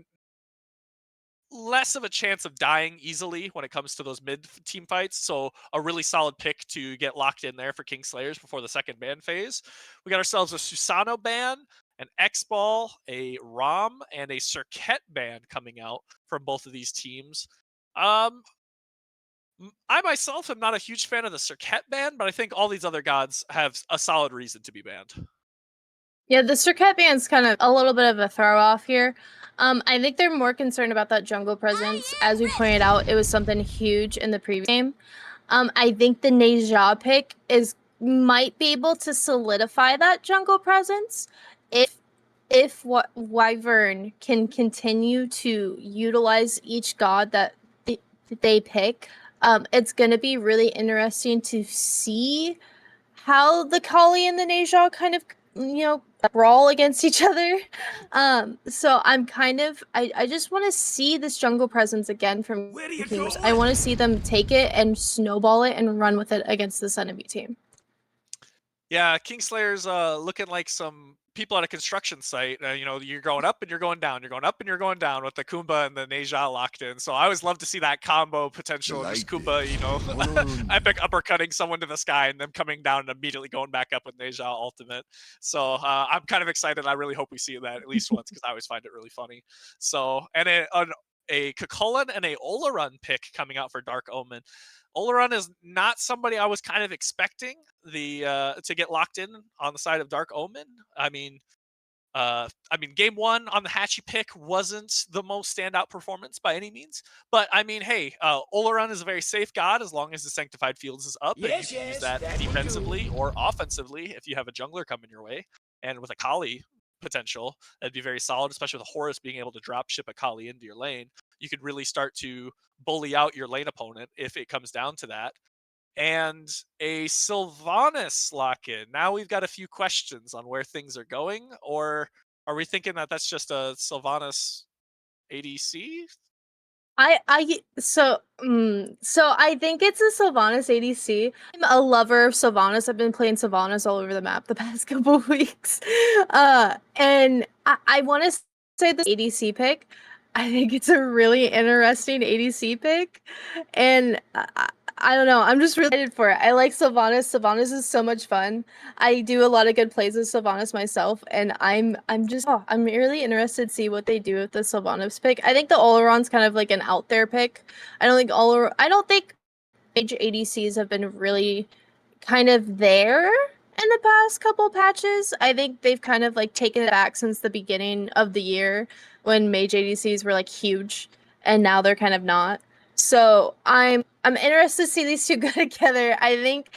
less of a chance of dying easily when it comes to those mid team fights. So a really solid pick to get locked in there for Kingslayers before the second ban phase. We got ourselves a Susano ban, an X-Ball, a Rom, and a Circuit ban coming out from both of these teams. I myself am not a huge fan of the Circuit ban, but I think all these other gods have a solid reason to be banned. Yeah, the Circuit band's kind of a little bit of a throw off here. I think they're more concerned about that jungle presence. As we pointed out, it was something huge in the previous game. I think the Neja pick might be able to solidify that jungle presence if what Wyvern can continue to utilize each god that they pick. It's going to be really interesting to see how the Kali and the Neja kind of, brawl against each other. So I just want to see this jungle presence again from teams. I want to see them take it and snowball it and run with it against this enemy team. Yeah, Kingslayers looking like some people at a construction site. You're going up and you're going down. You're going up and you're going down with the Kumba and the Neja locked in. So I always love to see that combo potential. Just Kumba, epic uppercutting someone to the sky and them coming down and immediately going back up with Neja ultimate. So I'm kind of excited. I really hope we see that at least once because I always find it really funny. So, and a Kakulin and a Olaran pick coming out for Dark Omen. Olaran is not somebody I was kind of expecting to get locked in on the side of Dark Omen. I mean, game one on the Hatchy pick wasn't the most standout performance by any means, but I mean, hey, Olaran is a very safe god as long as the Sanctified Fields is up, and you can use that defensively or offensively if you have a jungler coming your way. And with a Kali potential, that'd be very solid, especially with Horus being able to drop ship a Kali into your lane. You could really start to bully out your lane opponent if it comes down to that. And a Sylvanas lock-in. Now we've got a few questions on where things are going, or are we thinking that that's just a Sylvanas ADC? So I think it's a Sylvanas ADC. I'm a lover of Sylvanas. I've been playing Sylvanas all over the map the past couple of weeks. And I want to say the ADC pick. I think it's a really interesting ADC pick. And I don't know. I'm just really excited for it. I like Sylvanas. Sylvanas is so much fun. I do a lot of good plays with Sylvanas myself, and I'm really interested to see what they do with the Sylvanas pick. I think the Olaron's kind of like an out there pick. I don't think mage ADCs have been really kind of there in the past couple patches. I think they've kind of like taken it back since the beginning of the year when mage ADCs were like huge, and now they're kind of not. So I'm interested to see these two go together. I think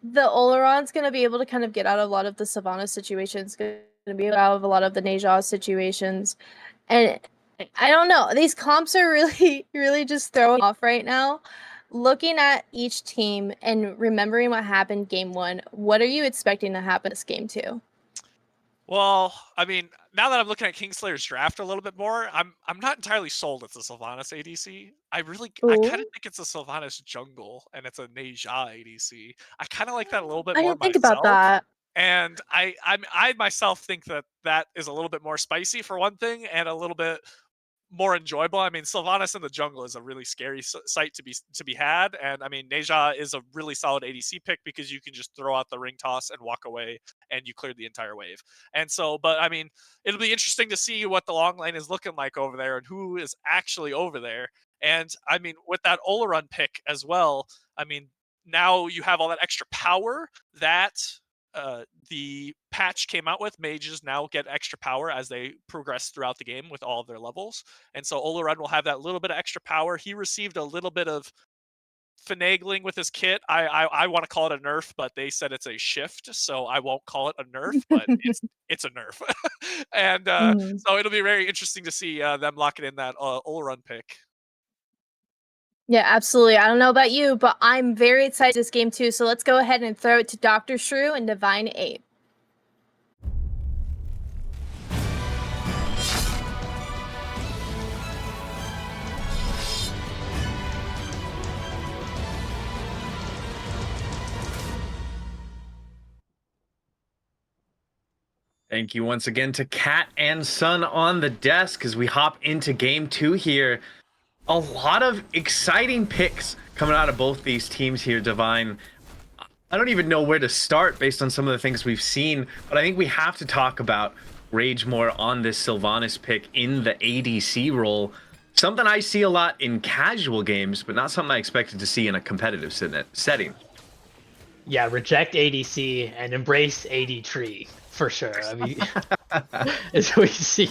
the Olaron's gonna be able to kind of get out of a lot of the Sylvanas situations, gonna be out of a lot of the Neja situations. And I don't know. These comps are really, really just throwing off right now. Looking at each team and remembering what happened game one, what are you expecting to happen this game two? Well, I mean, now that I'm looking at Kingslayer's draft a little bit more, I'm not entirely sold it's a Sylvanas ADC. I kind of think it's a Sylvanas jungle and it's a Neja ADC. I kind of like that a little bit I more didn't think about myself. that. And I myself think that is a little bit more spicy for one thing, and a little bit more enjoyable. I mean, Sylvanas in the jungle is a really scary sight to be had, and I mean, Neja is a really solid ADC pick because you can just throw out the ring toss and walk away, and you clear the entire wave. And so, but I mean, it'll be interesting to see what the long lane is looking like over there and who is actually over there. And I mean, with that Olorun pick as well, I mean, now you have all that extra power that the patch came out with. Mages now get extra power as they progress throughout the game with all of their levels. And so Olorun will have that little bit of extra power. He received a little bit of finagling with his kit. I want to call it a nerf, but they said it's a shift, so I won't call it a nerf, but it's a nerf. And Mhm. so it'll be very interesting to see them locking in that Olorun pick. Yeah, absolutely. I don't know about you, but I'm very excited this game too. So let's go ahead and throw it to DoctahShru and DivineApe. Thank you once again to Cat and Sun on the desk as we hop into game 2 here. A lot of exciting picks coming out of both these teams here, Divine. I don't even know where to start based on some of the things we've seen, but I think we have to talk about Rage more on this Sylvanas pick in the ADC role. Something I see a lot in casual games, but not something I expected to see in a competitive setting. Yeah, reject ADC and embrace AD tree for sure. I mean, as we see.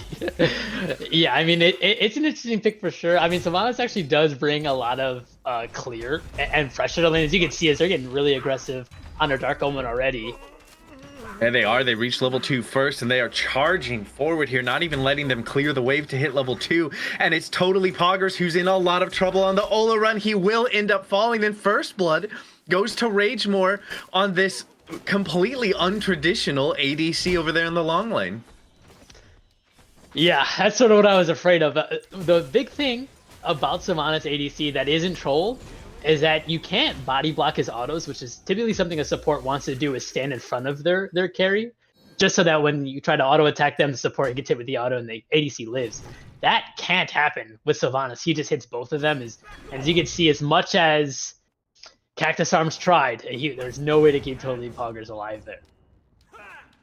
Yeah, I mean, it's an interesting pick for sure. I mean, Sylvanas actually does bring a lot of clear and pressure to lane. As you can see, as they're getting really aggressive on their Dark Omen already. There they are. They reach level 2 first, and they are charging forward here, not even letting them clear the wave to hit level 2. And it's totally Poggers who's in a lot of trouble on the Olorun. He will end up falling. Then First Blood goes to Rage more on this completely untraditional ADC over there in the long lane. Yeah, that's sort of what I was afraid of. The big thing about Sylvanas ADC that isn't troll is that you can't body block his autos, which is typically something a support wants to do, is stand in front of their carry, just so that when you try to auto attack them, the support gets hit with the auto and the ADC lives. That can't happen with Sylvanas. He just hits both of them. As you can see, as much as CACTUSARMS tried, there's no way to keep totally Poggers alive there.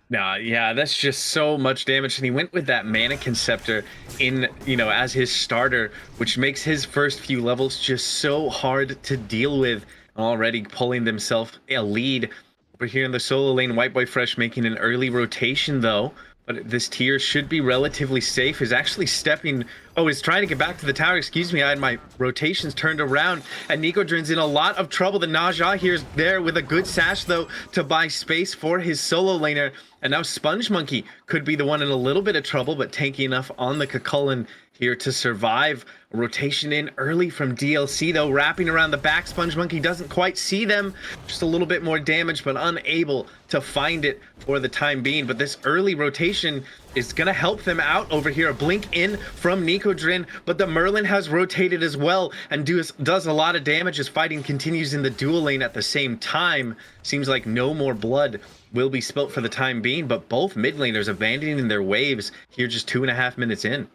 Nah, yeah, that's just so much damage, and he went with that Mannequin Scepter in, as his starter, which makes his first few levels just so hard to deal with, already pulling themselves a lead. Over here in the solo lane, White Boy Fresh making an early rotation, though, but this tier should be relatively safe. Is actually stepping... Oh, he's trying to get back to the tower. Excuse me, I had my rotations turned around. And Nicodrin's in a lot of trouble. The Naja here is there with a good sash, though, to buy space for his solo laner. And now Sponge Monkey could be the one in a little bit of trouble, but tanky enough on the Cucullin here to survive. A rotation in early from DLC, though, wrapping around the back. Sponge Monkey doesn't quite see them. Just a little bit more damage, but unable to find it for the time being. But this early rotation is going to help them out over here. A blink in from Nicodrin, but the Merlin has rotated as well and does a lot of damage as fighting continues in the dual lane at the same time. Seems like no more blood will be spilt for the time being, but both mid laners abandoning their waves here just 2.5 minutes in.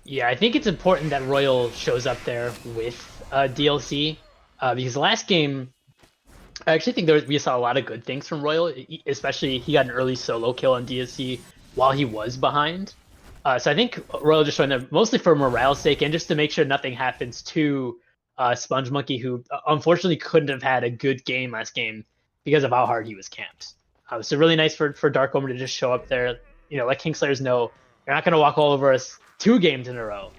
Yeah, I think it's important that Royal shows up there with DLC because the last game, I actually think we saw a lot of good things from Royal, especially he got an early solo kill on DLC while he was behind. So I think Royal just showing up mostly for morale's sake and just to make sure nothing happens to Sponge Monkey, who unfortunately couldn't have had a good game last game because of how hard he was camped. So really nice for Dark Omen to just show up there. Let Kingslayers know you're not going to walk all over us 2 games in a row.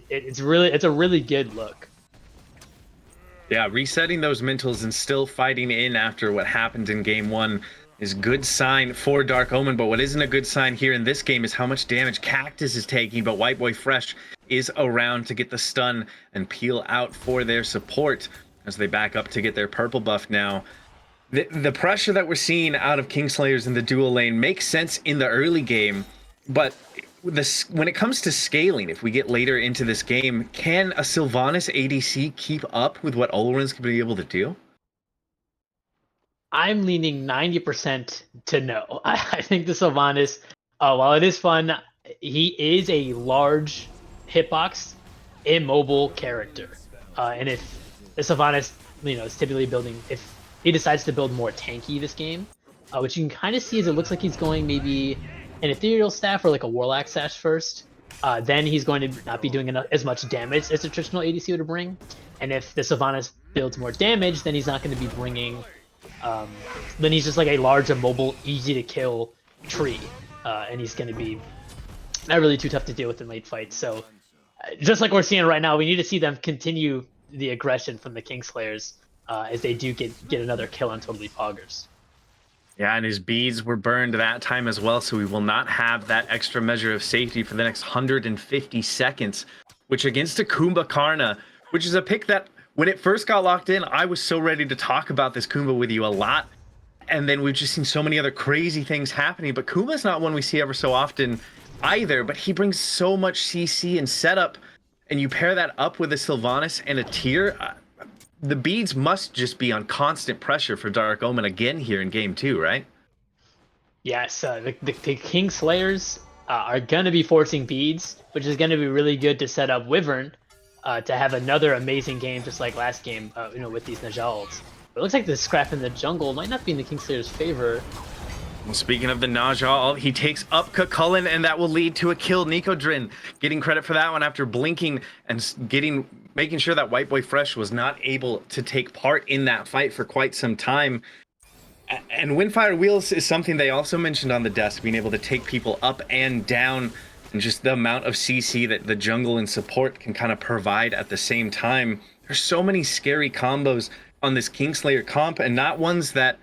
It's a really good look. Yeah, resetting those mentals and still fighting in after what happened in game 1 is good sign for Dark Omen, but what isn't a good sign here in this game is how much damage Cactus is taking, but White Boy Fresh is around to get the stun and peel out for their support as they back up to get their purple buff now. The pressure that we're seeing out of Kingslayers in the dual lane makes sense in the early game, but when it comes to scaling, if we get later into this game, can a Sylvanas ADC keep up with what Olorun's going to be able to do? I'm leaning 90% to no. I think the Sylvanas, while it is fun, he is a large hitbox, immobile character. And if the Sylvanas, is typically building, if he decides to build more tanky this game, which you can kind of see as it looks like he's going maybe an Ethereal Staff or like a Warlock Sash first, then he's going to not be doing as much damage as a traditional ADC would bring. And if the Sylvanas builds more damage, then he's not going to be bringing, then he's just like a large, immobile, easy to kill tree. And he's going to be not really too tough to deal with in late fights. So just like we're seeing right now, we need to see them continue the aggression from the Kingslayers as they do get another kill on Totally Poggers. Yeah, and his beads were burned that time as well, so we will not have that extra measure of safety for the next 150 seconds, which against a Kumba Karna, which is a pick that when it first got locked in, I was so ready to talk about this Kumba with you a lot. And then we've just seen so many other crazy things happening, but Kumba's not one we see ever so often either, but he brings so much CC and setup, and you pair that up with a Sylvanas and a Tyr, the beads must just be on constant pressure for Dark Omen again here in game 2, right? Yes, the Kingslayers are going to be forcing beads, which is going to be really good to set up Wyvern to have another amazing game just like last game, with these Najals. But it looks like the scrap in the jungle might not be in the Kingslayers' favor. Well, speaking of the Najal, he takes up Cucullin, and that will lead to a kill. Nicodrin getting credit for that one after blinking and making sure that White Boy Fresh was not able to take part in that fight for quite some time. And Windfire Wheels is something they also mentioned on the desk, being able to take people up and down, and just the amount of CC that the jungle and support can kind of provide at the same time. There's so many scary combos on this Kingslayer comp, and not ones that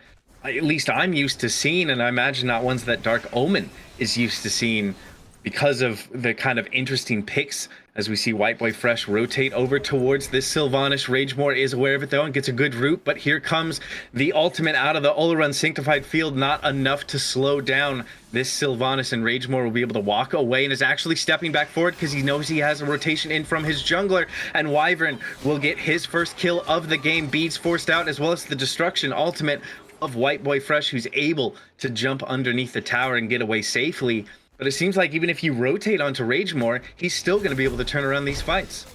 at least I'm used to seeing, and I imagine not ones that Dark Omen is used to seeing, because of the kind of interesting picks as we see White Boy Fresh rotate over towards this Sylvanas. Ragemore is aware of it though and gets a good route, but here comes the ultimate out of the Olorun Sanctified Field, not enough to slow down this Sylvanas, and Ragemore will be able to walk away and is actually stepping back forward because he knows he has a rotation in from his jungler, and Wyvern will get his first kill of the game. Beads forced out, as well as the destruction ultimate of White Boy Fresh, who's able to jump underneath the tower and get away safely. But it seems like even if you rotate onto Ragemore, he's still going to be able to turn around these fights.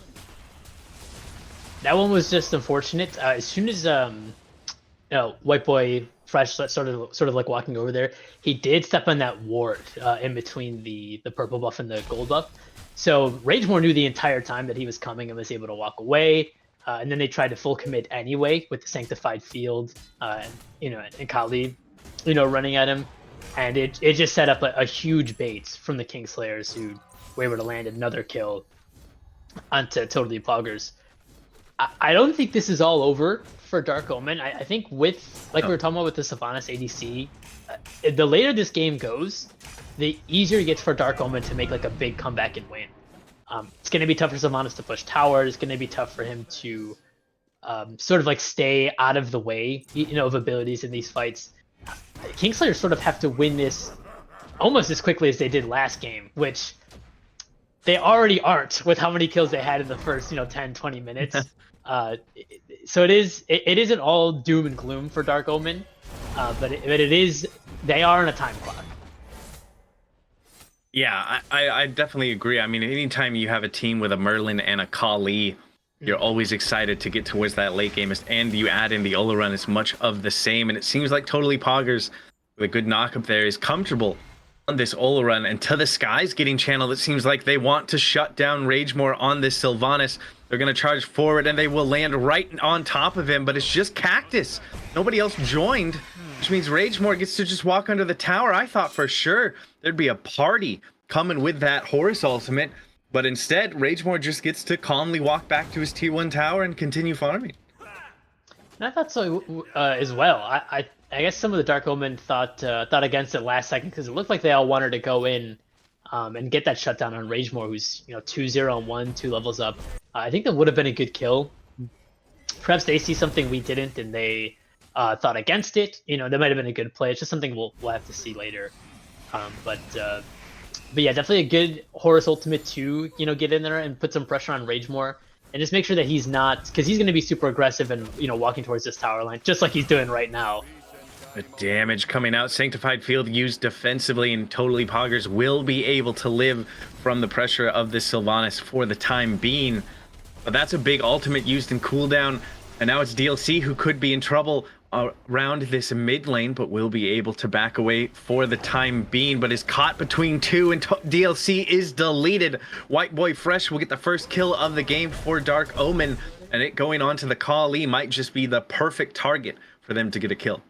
That one was just unfortunate. As soon as White Boy Fresh sort of like walking over there, he did step on that ward in between the purple buff and the gold buff. So Ragemore knew the entire time that he was coming and was able to walk away. And then they tried to full commit anyway with the Sanctified Field, and Kali, running at him. And it just set up a huge bait from the Kingslayers, who were able to land another kill onto Totally Poggers. I don't think this is all over for Dark Omen. I think we were talking about with the Sylvanas ADC, the later this game goes, the easier it gets for Dark Omen to make like a big comeback and win. It's going to be tough for Sylvanas to push tower. It's going to be tough for him to sort of like stay out of the way, of abilities in these fights. Kingslayers sort of have to win this almost as quickly as they did last game, which they already aren't with how many kills they had in the first 10-20 minutes. So it isn't all doom and gloom for Dark Omen, but they are on a time clock. Yeah, I definitely agree. I mean, anytime you have a team with a Merlin and a Kali, you're always excited to get towards that late game, and you add in the Olorun, it's much of the same. And it seems like Totally Poggers, with a good knock up there, is comfortable on this Olorun, and To the Skies getting channeled. It seems like they want to shut down Ragemore on this Sylvanas. They're going to charge forward, and they will land right on top of him, but it's just Cactus. Nobody else joined, which means Ragemore gets to just walk under the tower. I thought for sure there'd be a party coming with that Horus ultimate, but instead, Ragemore just gets to calmly walk back to his Tier 1 tower and continue farming. And I thought so as well. I guess some of the Dark Omen thought against it last second, because it looked like they all wanted to go in and get that shutdown on Ragemore, who's 2-0 and 1, 2 levels up. I think that would have been a good kill. Perhaps they see something we didn't, and they thought against it. That might have been a good play. It's just something we'll have to see later. But yeah, definitely a good Horus ultimate to get in there and put some pressure on Ragemore, and just make sure that he's not, because he's going to be super aggressive and walking towards this tower line just like he's doing right now. The damage coming out. Sanctified Field used defensively, and totally Poggers will be able to live from the pressure of this Sylvanas for the time being. But that's a big ultimate used in cooldown. And now it's DLC who could be in trouble around this mid lane, but will be able to back away for the time being, but is caught between two, and DLC is deleted. White Boy Fresh will get the first kill of the game for Dark Omen, and it going on to the Kali might just be the perfect target for them to get a kill.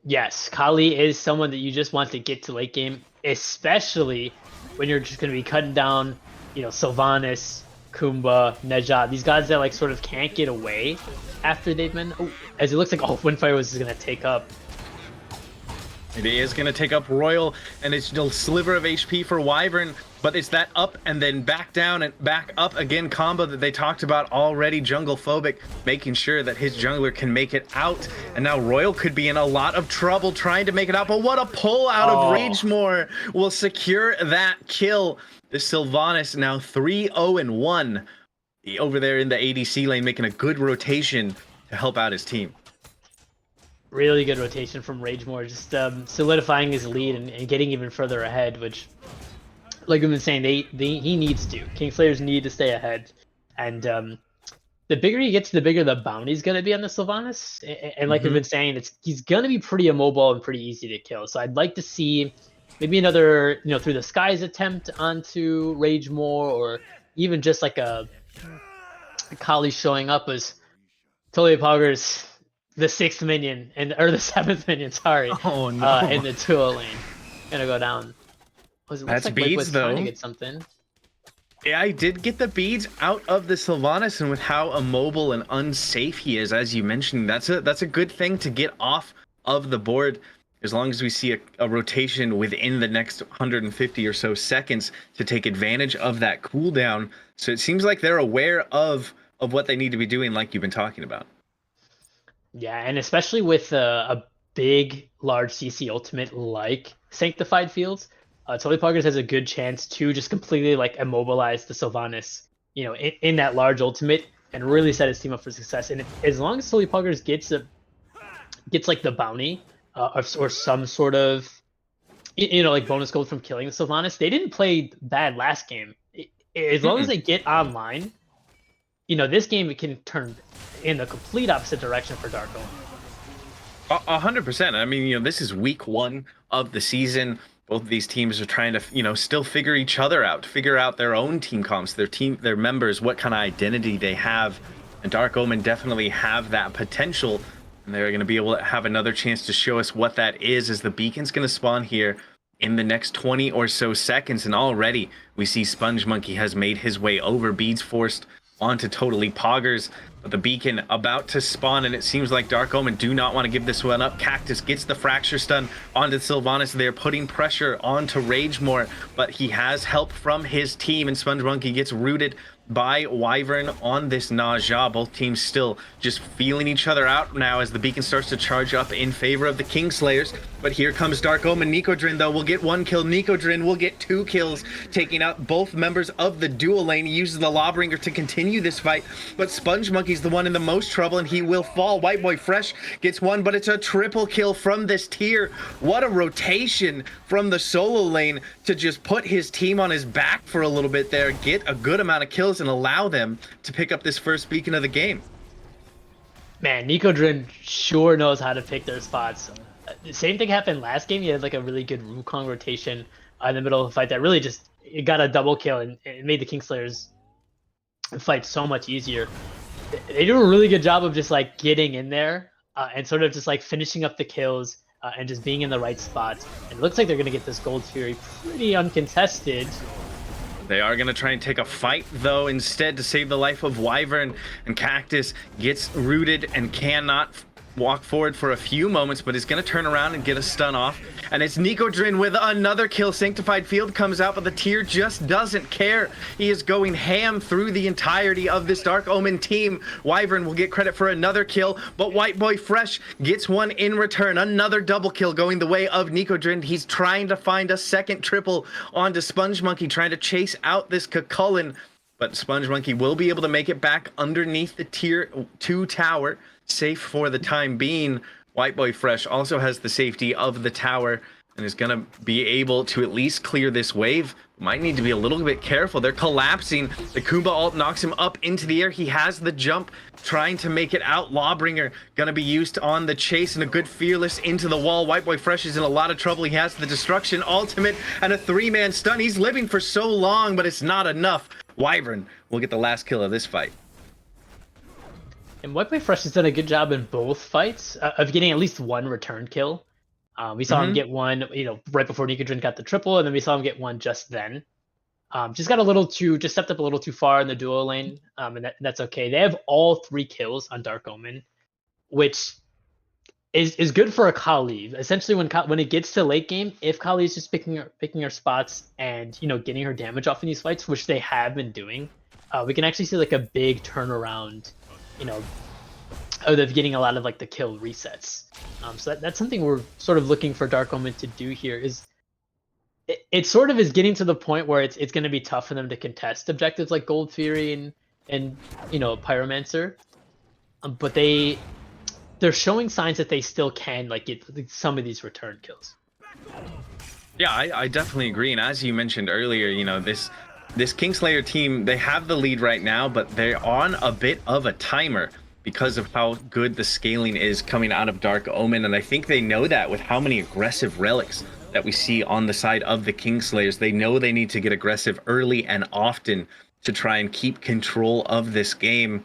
Yes, Kali is someone that you just want to get to late game, especially when you're just going to be cutting down, you know, Sylvanas, Kumba, Nejat, these guys that like sort of can't get away after they've been, as it looks like Windfire was going to take up. It is going to take up Royal, and it's still sliver of HP for Wyvern, but it's that up and then back down and back up again combo that they talked about already. JunglePhobic making sure that his jungler can make it out, and now Royal could be in a lot of trouble trying to make it out, but what a pull out of Ragemore will secure that kill. The Sylvanas now 3-0-1 over there in the ADC lane, making a good rotation to help out his team. Really good rotation from Ragemore, just solidifying his lead and getting even further ahead, which, like we've been saying, he needs to. Kingslayers need to stay ahead, and the bigger he gets, the bigger the bounty's going to be on the Sylvanas. And like we've been saying, he's going to be pretty immobile and pretty easy to kill. So I'd like to see maybe another, you know, through the skies attempt onto Ragemore, or even just like a Kali showing up as totally Poggers. The 6th minion, or the 7th minion, sorry. Oh no. In the duo lane. Gonna go down. That's like beads though. Trying to get something. Yeah, I did get the beads out of the Sylvanas, and with how immobile and unsafe he is, as you mentioned, that's a good thing to get off of the board, as long as we see a rotation within the next 150 or so seconds to take advantage of that cooldown. So it seems like they're aware of what they need to be doing, like you've been talking about. Yeah, and especially with a big, large CC ultimate like Sanctified Fields, Totally Poggers has a good chance to just completely like immobilize the Sylvanas, you know, in that large ultimate, and really set his team up for success. And as long as Totally Poggers gets like the bounty or some sort of, you know, like bonus gold from killing the Sylvanas, they didn't play bad last game. As long as they get online, you know, this game can turn in the complete opposite direction for Dark Omen. 100%. I mean, you know, this is week 1 of the season. Both of these teams are trying to, you know, still figure each other out, figure out their own team comps, their members, what kind of identity they have. And Dark Omen definitely have that potential, and they're going to be able to have another chance to show us what that is, as the beacon's going to spawn here in the next 20 or so seconds. And already we see Sponge Monkey has made his way over, beads forced onto Totally Poggers, but the beacon about to spawn, and it seems like Dark Omen do not want to give this one up. Cactus gets the fracture stun onto Sylvanas. They're putting pressure onto Ragemore, but he has help from his team, and Sponge Monkey gets rooted by Wyvern on this Naja. Both teams still just feeling each other out now as the beacon starts to charge up in favor of the Kingslayers. But here comes Dark Omen. Nicodrin, though, will get 1 kill. Nicodrin will get 2 kills, taking out both members of the dual lane. He uses the Lawbringer to continue this fight, but Sponge Monkey's the one in the most trouble, and he will fall. White Boy Fresh gets 1, but it's a triple kill from this tier. What a rotation from the solo lane to just put his team on his back for a little bit there, get a good amount of kills, and allow them to pick up this first beacon of the game. Man, Nicodrin sure knows how to pick their spots. The same thing happened last game. You had like a really good Wukong rotation in the middle of the fight that really just it got a double kill, and it made the Kingslayers fight so much easier. They do a really good job of just like getting in there and sort of just like finishing up the kills and just being in the right spot. And it looks like they're going to get this Gold Fury pretty uncontested. They are going to try and take a fight, though, instead to save the life of Wyvern, and Cactus gets rooted and cannot walk forward for a few moments, but is going to turn around and get a stun off. And it's Nicodrin with another kill. Sanctified Field comes out, but the tier just doesn't care. He is going ham through the entirety of this Dark Omen team. Wyvern will get credit for another kill, but White Boy Fresh gets 1 in return. Another double kill going the way of Nicodrin. He's trying to find a second triple onto Sponge Monkey, trying to chase out this Cucullin, but Sponge Monkey will be able to make it back underneath the tier 2 tower, safe for the time being. White Boy Fresh also has the safety of the tower and is going to be able to at least clear this wave. Might need to be a little bit careful. They're collapsing. The Kumba ult knocks him up into the air. He has the jump, trying to make it out. Lawbringer going to be used on the chase, and a good Fearless into the wall. White Boy Fresh is in a lot of trouble. He has the Destruction ultimate and a 3-man stun. He's living for so long, but it's not enough. Wyvern will get the last kill of this fight. And White Boy Fresh has done a good job in both fights of getting at least one return kill. We saw him get one, right before Nikadrin got the triple, and then we saw him get one just then. Just stepped up a little too far in the duo lane, and that's okay. They have all 3 kills on Dark Omen, which is good for a Kali. Essentially, when it gets to late game, if Kali is just picking her spots and getting her damage off in these fights, which they have been doing, we can actually see like a big turnaround. Of getting a lot of like the kill resets. So that's something we're sort of looking for Dark Omen to do here. Is it sort of is getting to the point where it's going to be tough for them to contest objectives like Gold Fury and Pyromancer, but they're showing signs that they still can like get some of these return kills. Yeah, I definitely agree. And as you mentioned earlier, this Kingslayer team, they have the lead right now, but they're on a bit of a timer because of how good the scaling is coming out of Dark Omen. And I think they know that with how many aggressive relics that we see on the side of the Kingslayers. They know they need to get aggressive early and often to try and keep control of this game.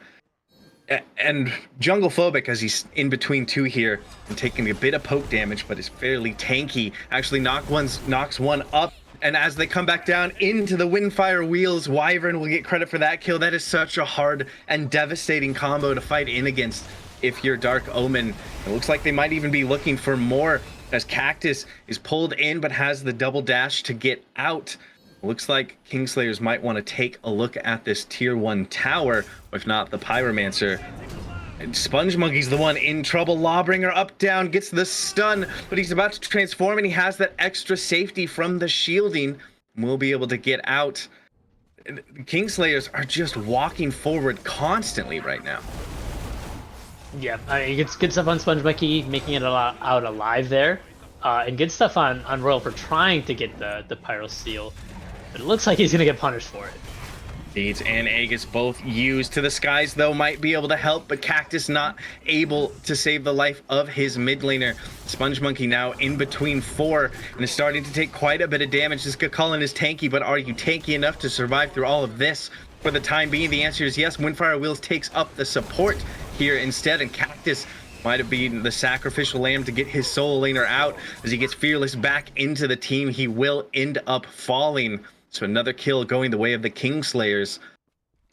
And JunglePhobic, as he's in between 2 here and taking a bit of poke damage, but is fairly tanky, actually knocks one up. And as they come back down into the Windfire Wheels, Wyvern will get credit for that kill. That is such a hard and devastating combo to fight in against if you're Dark Omen. It looks like they might even be looking for more, as Cactus is pulled in but has the double dash to get out. It looks like Kingslayers might want to take a look at this tier 1 tower, if not the Pyromancer. And Sponge Monkey's the one in trouble. Lawbringer up, down, gets the stun, but he's about to transform, and he has that extra safety from the shielding. We'll be able to get out. Kingslayers are just walking forward constantly right now. Yeah, it's good stuff on Sponge Monkey, making it out alive there. And good stuff on Royal for trying to get the Pyro Seal. But it looks like he's going to get punished for it. Deeds and Aegis both used. To the skies, though, might be able to help, but Cactus not able to save the life of his mid laner. Sponge Monkey now in between 4 and is starting to take quite a bit of damage. This Cullen is tanky, but are you tanky enough to survive through all of this? For the time being, the answer is yes. Windfire Wheels takes up the support here instead, and Cactus might have been the sacrificial lamb to get his solo laner out. As he gets Fearless back into the team, he will end up falling. So another kill going the way of the Kingslayers.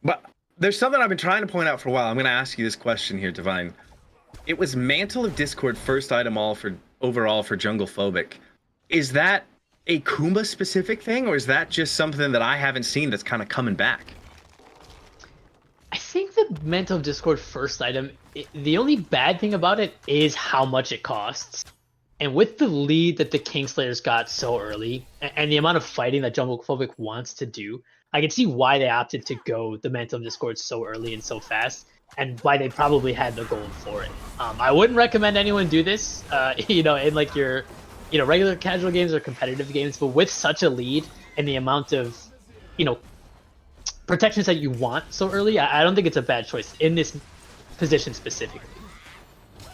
But there's something I've been trying to point out for a while. I'm going to ask you this question here, Divine. It was Mantle of Discord first item overall for JunglePhobic. Is that a Kumba specific thing, or is that just something that I haven't seen that's kind of coming back? I think the Mantle of Discord first item, the only bad thing about it is how much it costs. And with the lead that the Kingslayers got so early, and the amount of fighting that JunglePhobic wants to do, I can see why they opted to go the Mantle of Discord so early and so fast, and why they probably had the gold for it. I wouldn't recommend anyone do this, in like your, regular casual games or competitive games, but with such a lead and the amount of, protections that you want so early, I don't think it's a bad choice in this position specifically.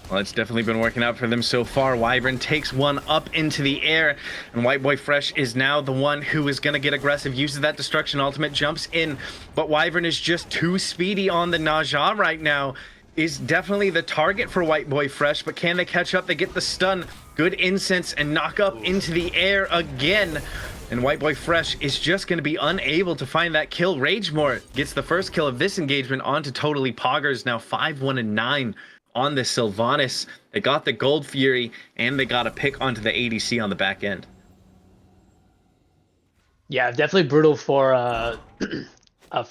Well, it's definitely been working out for them so far. Wyvern takes one up into the air, and White Boy Fresh is now the one who is going to get aggressive, uses that Destruction ultimate, jumps in, but Wyvern is just too speedy on the Najah right now. Is definitely the target for White Boy Fresh, but can they catch up? They get the stun, good incense, and knock up into the air again. And White Boy Fresh is just going to be unable to find that kill. Ragemore gets the first kill of this engagement onto Totally Poggers, now 5-1-9. On the Sylvanas. They got the Gold Fury, and they got a pick onto the ADC on the back end. Yeah, definitely brutal for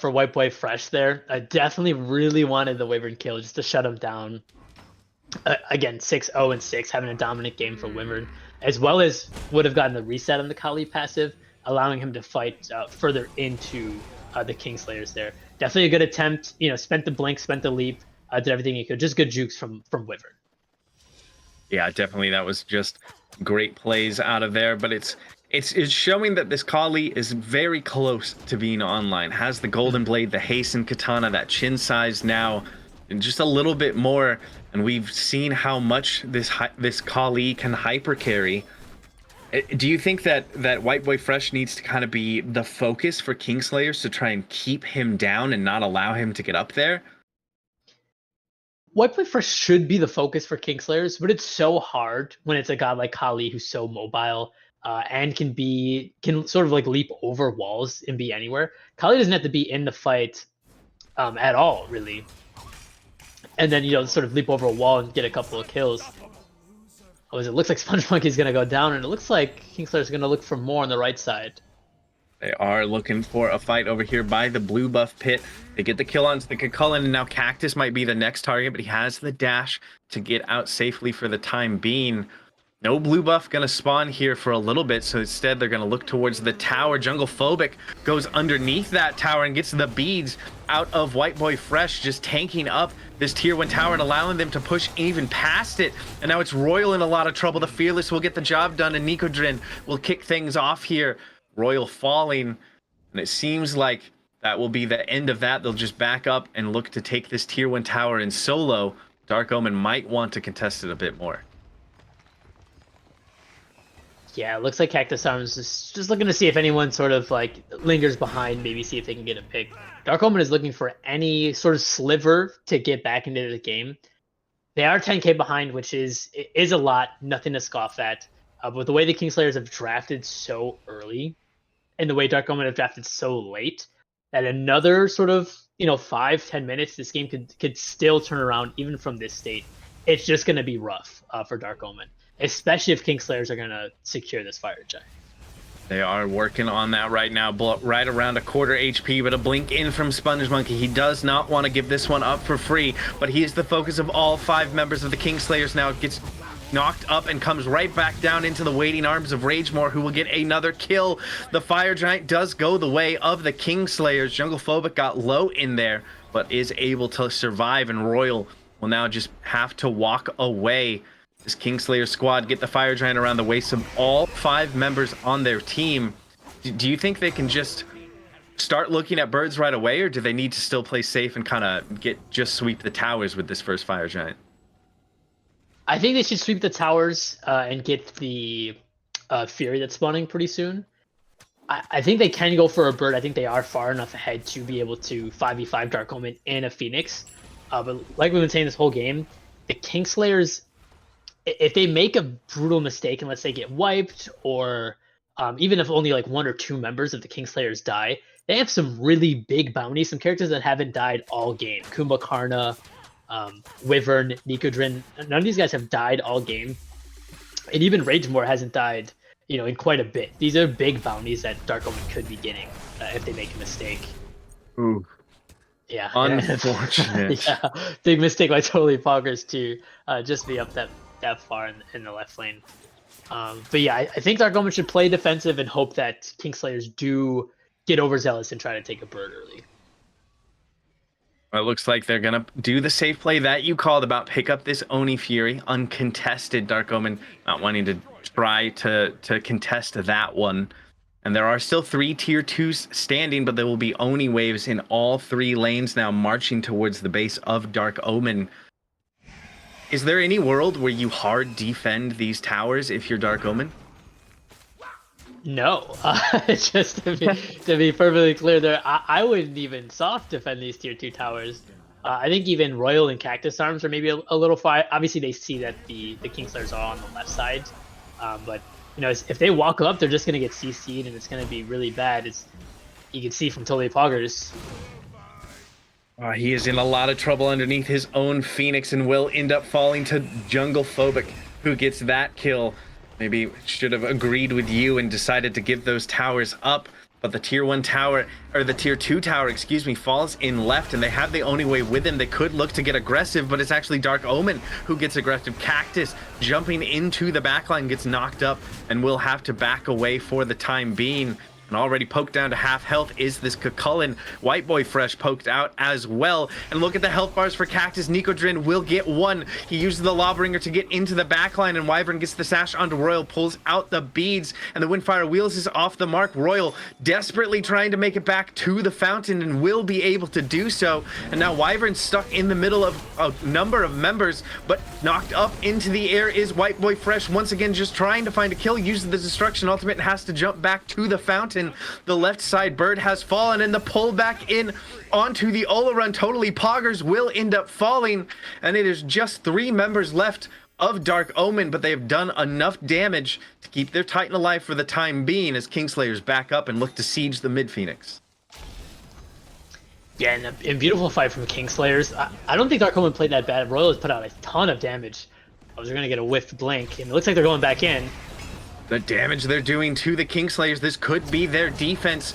White Boy Fresh there. I definitely really wanted the Wyvern kill just to shut him down. Again, 6-0-6, having a dominant game for Wyvern, as well as would have gotten the reset on the Kali passive, allowing him to fight further into the Kingslayers there. Definitely a good attempt. Spent the blink, spent the leap. Did everything he could. Just good jukes from Wyvern. Yeah, definitely. That was just great plays out of there. But it's showing that this Kali is very close to being online. Has the Golden Blade, the Hasten Katana, that chin size now, and just a little bit more. And we've seen how much this Kali can hyper carry. Do you think that White Boy Fresh needs to kind of be the focus for Kingslayers to try and keep him down and not allow him to get up there? White Boy Fresh should be the focus for Kingslayers, but it's so hard when it's a god like Kali who's so mobile and can sort of like leap over walls and be anywhere. Kali doesn't have to be in the fight at all, really. And then, sort of leap over a wall and get a couple of kills. It looks like Sponge Monkey's going to go down, and it looks like Kingslayer's going to look for more on the right side. They are looking for a fight over here by the blue buff pit. They get the kill onto the Kakulin, and now Cactus might be the next target, but he has the dash to get out safely for the time being. No blue buff going to spawn here for a little bit, so instead they're going to look towards the tower. JunglePhobic goes underneath that tower and gets the beads out of White Boy Fresh, just tanking up this tier 1 tower and allowing them to push even past it. And now it's Royal in a lot of trouble. The Fearless will get the job done, and Nicodrin will kick things off here. Royal falling, and it seems like that will be the end of that. They'll just back up and look to take this tier 1 tower in solo. Dark Omen might want to contest it a bit more. Yeah, it looks like CACTUSARMS is just looking to see if anyone sort of like lingers behind, maybe see if they can get a pick. Dark Omen is looking for any sort of sliver to get back into the game. They are 10k behind, which is a lot, nothing to scoff at. But the way the Kingslayers have drafted so early, and the way Dark Omen have drafted so late, that another sort of 5-10 minutes, this game could still turn around even from this state. It's just going to be rough for Dark Omen, especially if Kingslayers are going to secure this Fire Giant. They are working on that right now, right around a quarter HP, but a blink in from Sponge Monkey. He does not want to give this one up for free, but he is the focus of all 5 members of the Kingslayers now. Gets knocked up and comes right back down into the waiting arms of Ragemore, who will get another kill. The Fire Giant does go the way of the Kingslayers. JunglePhobic got low in there, but is able to survive, and Royal will now just have to walk away. This Kingslayer squad get the Fire Giant around the waist of all 5 members on their team. Do you think they can just start looking at birds right away, or do they need to still play safe and kind of just sweep the towers with this first Fire Giant? I think they should sweep the towers and get the Fury that's spawning pretty soon. I think they can go for a bird. I think they are far enough ahead to be able to 5v5 Dark Omen and a Phoenix. But like we've been saying this whole game, the Kingslayers, if they make a brutal mistake and let's say get wiped, or even if only like 1 or 2 members of the Kingslayers die, they have some really big bounties, some characters that haven't died all game. Kumbhakarna, Wyvern, Nicodrin, none of these guys have died all game. And even Ragemore hasn't died, in quite a bit. These are big bounties that Dark Omen could be getting if they make a mistake. Ooh. Yeah. Unfortunate. Yeah, big mistake by Totally Poggers to just be up that far in the left lane. But yeah, I think Dark Omen should play defensive and hope that Kingslayers do get overzealous and try to take a bird early. It looks like they're going to do the safe play that you called about, pick up this Oni Fury, uncontested. Dark Omen not wanting to try to contest that one. And there are still 3 tier 2s standing, but there will be Oni waves in all 3 lanes now marching towards the base of Dark Omen. Is there any world where you hard defend these towers if you're Dark Omen? No, just to be perfectly clear there, I wouldn't even soft defend these tier 2 towers. I think even Royal and CACTUSARMS are maybe a little far. Obviously, they see that the Kingslayers are on the left side, but if they walk up, they're just gonna get CC'd and it's gonna be really bad. You can see from Totally Poggers. He is in a lot of trouble underneath his own Phoenix and will end up falling to JunglePhobic, who gets that kill. Maybe should have agreed with you and decided to give those towers up, but the tier 1 tower, or the tier 2 tower, excuse me, falls in left, and they have the Oni wave with them. They could look to get aggressive, but it's actually Dark Omen who gets aggressive. Cactus jumping into the backline gets knocked up and will have to back away for the time being. And already poked down to half health is this Cucullin. White Boy Fresh poked out as well. And look at the health bars for Cactus. Nicodrin will get one. He uses the Lawbringer to get into the backline, and Wyvern gets the sash onto Royal, pulls out the beads, and the Windfire Wheels is off the mark. Royal desperately trying to make it back to the fountain and will be able to do so. And now Wyvern's stuck in the middle of a number of members, but knocked up into the air is White Boy Fresh. Once again, just trying to find a kill, uses the Destruction Ultimate and has to jump back to the fountain. The left side bird has fallen, and the pull back in onto the Ola run. Totally Poggers will end up falling, and it is just 3 members left of Dark Omen, but they have done enough damage to keep their Titan alive for the time being as Kingslayers back up and look to siege the mid Phoenix. Yeah, and a beautiful fight from Kingslayers. I don't think Dark Omen played that bad. Royal has put out a ton of damage. I was going to get a whiffed blink, and it looks like they're going back in. The damage they're doing to the Kingslayers, this could be their defense.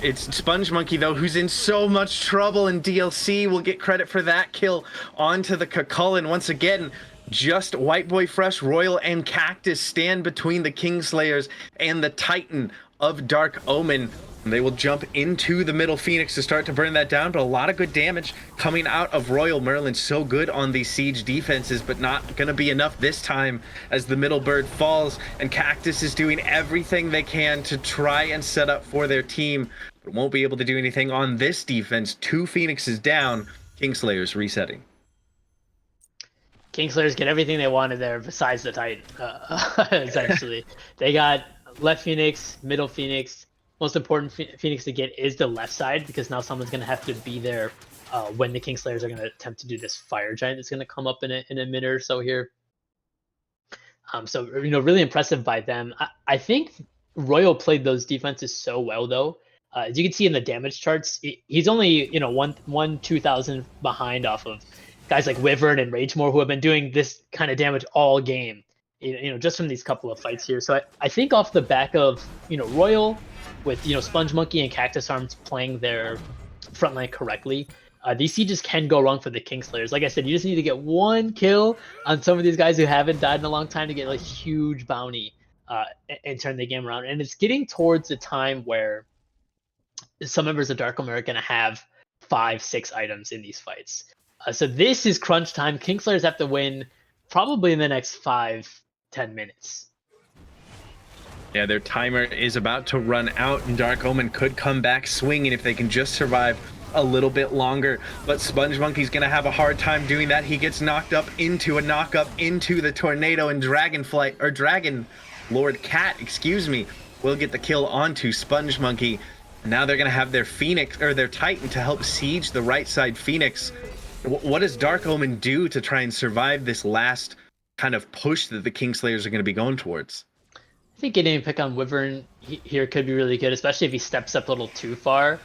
It's Sponge Monkey, though, who's in so much trouble, and DLC will get credit for that kill onto the Cucullin. Once again, just White Boy Fresh, Royal, and Cactus stand between the Kingslayers and the Titan of Dark Omen. They will jump into the middle Phoenix to start to burn that down, but a lot of good damage coming out of Royal. Merlin so good on these siege defenses, but not going to be enough this time as the middle bird falls, and Cactus is doing everything they can to try and set up for their team, but won't be able to do anything on this defense. 2 Phoenixes down, Kingslayers resetting. Kingslayers get everything they wanted there besides the Titan, essentially. They got left Phoenix, middle Phoenix. Most important Phoenix to get is the left side, because now someone's going to have to be there when the Kingslayers are going to attempt to do this fire giant that's going to come up in a minute or so here. So, really impressive by them. I think Royal played those defenses so well, though. As you can see in the damage charts, he's only, 2,000 behind off of guys like Wyvern and Ragemore, who have been doing this kind of damage all game, just from these couple of fights here. So I think off the back of, Royal, with Sponge Monkey and CACTUSARMS playing their front line correctly, these sieges can go wrong for the Kingslayers. Like I said, you just need to get 1 kill on some of these guys who haven't died in a long time to get a huge bounty and turn the game around. And it's getting towards the time where some members of Dark Omen are going to have 5-6 items in these fights. So this is crunch time. Kingslayers have to win probably in the next 5-10 minutes. Yeah, their timer is about to run out, and Dark Omen could come back swinging if they can just survive a little bit longer. But Sponge Monkey's going to have a hard time doing that. He gets knocked up into a knock-up into the tornado, and Dragonlordcat, will get the kill onto Sponge Monkey. Now they're going to have their Phoenix, or their Titan, to help siege the right side Phoenix. What does Dark Omen do to try and survive this last kind of push that the Kingslayers are going to be going towards? I think getting a pick on Wyvern here could be really good, especially if he steps up a little too far.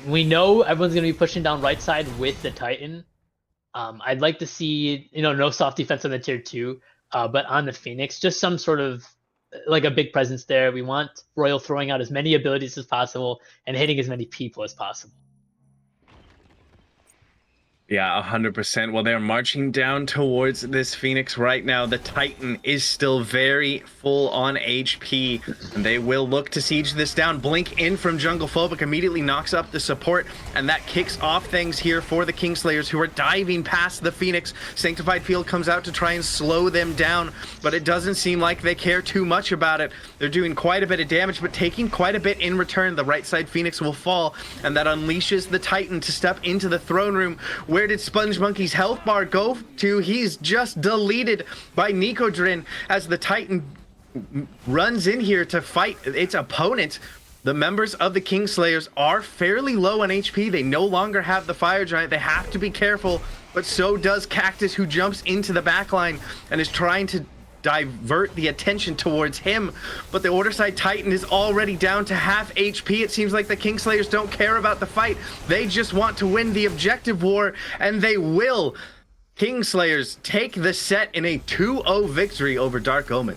We know everyone's going to be pushing down right side with the Titan. I'd like to see, no soft defense on the tier 2, but on the Phoenix, just some sort of like a big presence there. We want Royal throwing out as many abilities as possible and hitting as many people as possible. Yeah, 100%. Well, they're marching down towards this Phoenix right now. The Titan is still very full on HP, and they will look to siege this down. Blink in from JunglePhobic immediately knocks up the support, and that kicks off things here for the Kingslayers, who are diving past the Phoenix. Sanctified Field comes out to try and slow them down, but it doesn't seem like they care too much about it. They're doing quite a bit of damage, but taking quite a bit in return. The right side Phoenix will fall, and that unleashes the Titan to step into the throne room. Where did Sponge Monkey's health bar go to? He's just deleted by Nicodrin as the Titan runs in here to fight its opponent. The members of the Kingslayers are fairly low on HP. They no longer have the Fire Giant. They have to be careful, but so does Cactus, who jumps into the backline and is trying to divert the attention towards him. But the Order Side Titan is already down to half HP. It seems like the Kingslayers don't care about the fight. They just want to win the objective war, and they will. Kingslayers take the set in a 2-0 victory over Dark Omen.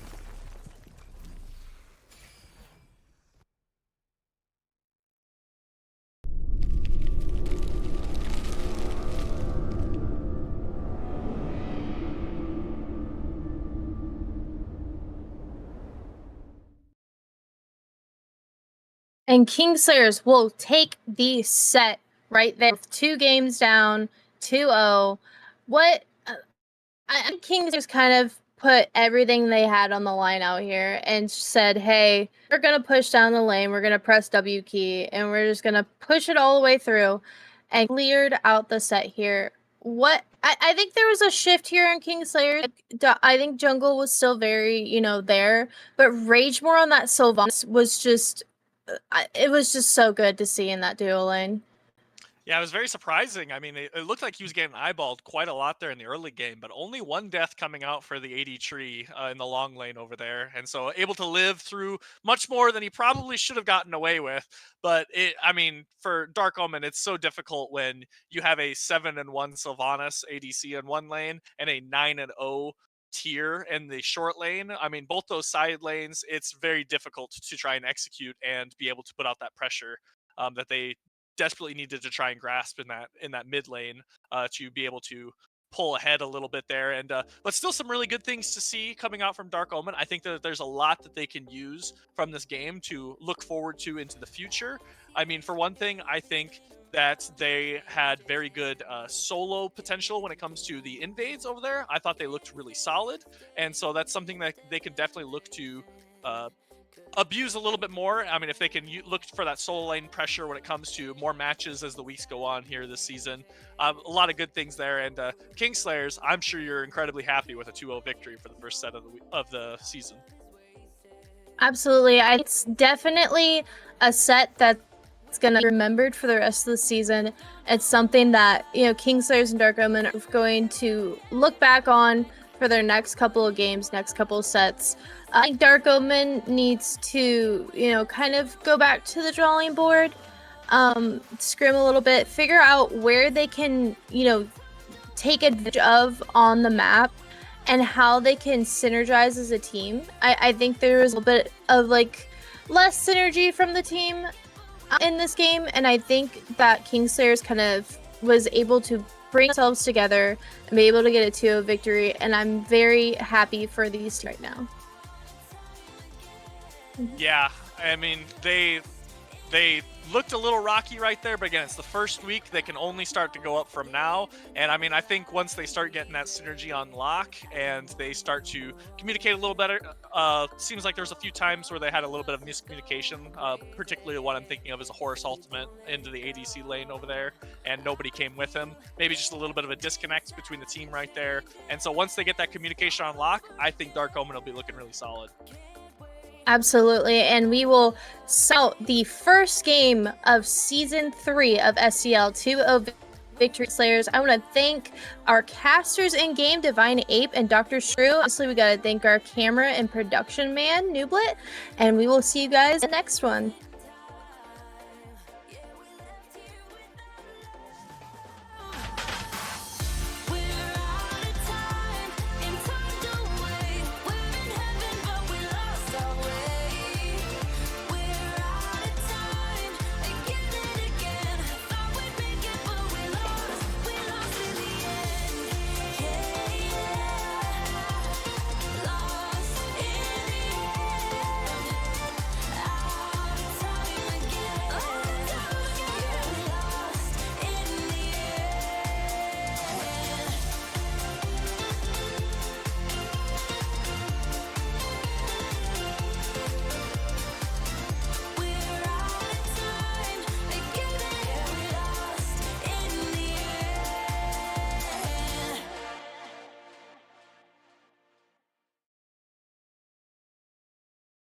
And Kingslayers will take the set right there. 2 games down, 2-0. What I think Kingslayers kind of put everything they had on the line out here and said, hey, we're going to push down the lane, we're going to press W key, and we're just going to push it all the way through, and cleared out the set here. What I think there was a shift here in Kingslayers. I think jungle was still very, there, but Rage more on that Sylvanas was just, it was just so good to see in that duo lane. Yeah, it was very surprising. I mean, it looked like he was getting eyeballed quite a lot there in the early game, but only 1 death coming out for the AD tree in the long lane over there. And so able to live through much more than he probably should have gotten away with. But I mean, for Dark Omen, it's so difficult when you have a 7-1 Sylvanas ADC in one lane and a 9-0 tier in the short lane. I mean, both those side lanes, it's very difficult to try and execute and be able to put out that pressure that they desperately needed to try and grasp in that mid lane to be able to pull ahead a little bit there. And but still some really good things to see coming out from Dark Omen. I think that there's a lot that they can use from this game to look forward to into the future. I mean, for one thing, I think that they had very good solo potential when it comes to the invades over there. I thought they looked really solid, and so that's something that they can definitely look to abuse a little bit more. I mean, if they can look for that solo lane pressure when it comes to more matches as the weeks go on here this season, a lot of good things there. And Kingslayers, I'm sure you're incredibly happy with a 2-0 victory for the first set of the season. Absolutely. It's definitely a set that's going to be remembered for the rest of the season. It's something that, Kingslayers and Dark Omen are going to look back on for their next couple of games, next couple of sets. I think Dark Omen needs to, kind of go back to the drawing board, scrim a little bit, figure out where they can, take advantage of on the map and how they can synergize as a team. I think there was a little bit of less synergy from the team in this game, and I think that Kingslayers kind of was able to bring themselves together and be able to get a 2-0 victory, and I'm very happy for these right now. Yeah, I mean, they looked a little rocky right there, but again, it's the first week. They can only start to go up from now. And I mean, I think once they start getting that synergy on lock and they start to communicate a little better, seems like there's a few times where they had a little bit of miscommunication, particularly what I'm thinking of is a Horus ultimate into the ADC lane over there, and nobody came with him. Maybe just a little bit of a disconnect between the team right there. And so once they get that communication on lock, I think Dark Omen will be looking really solid. Absolutely, and we will sell the first game of Season 3 of SCL 2-0 Victory Slayers. I want to thank our casters in-game, DivineApe and DoctahShru. Obviously, we got to thank our camera and production man, iNooblet, and we will see you guys in the next one.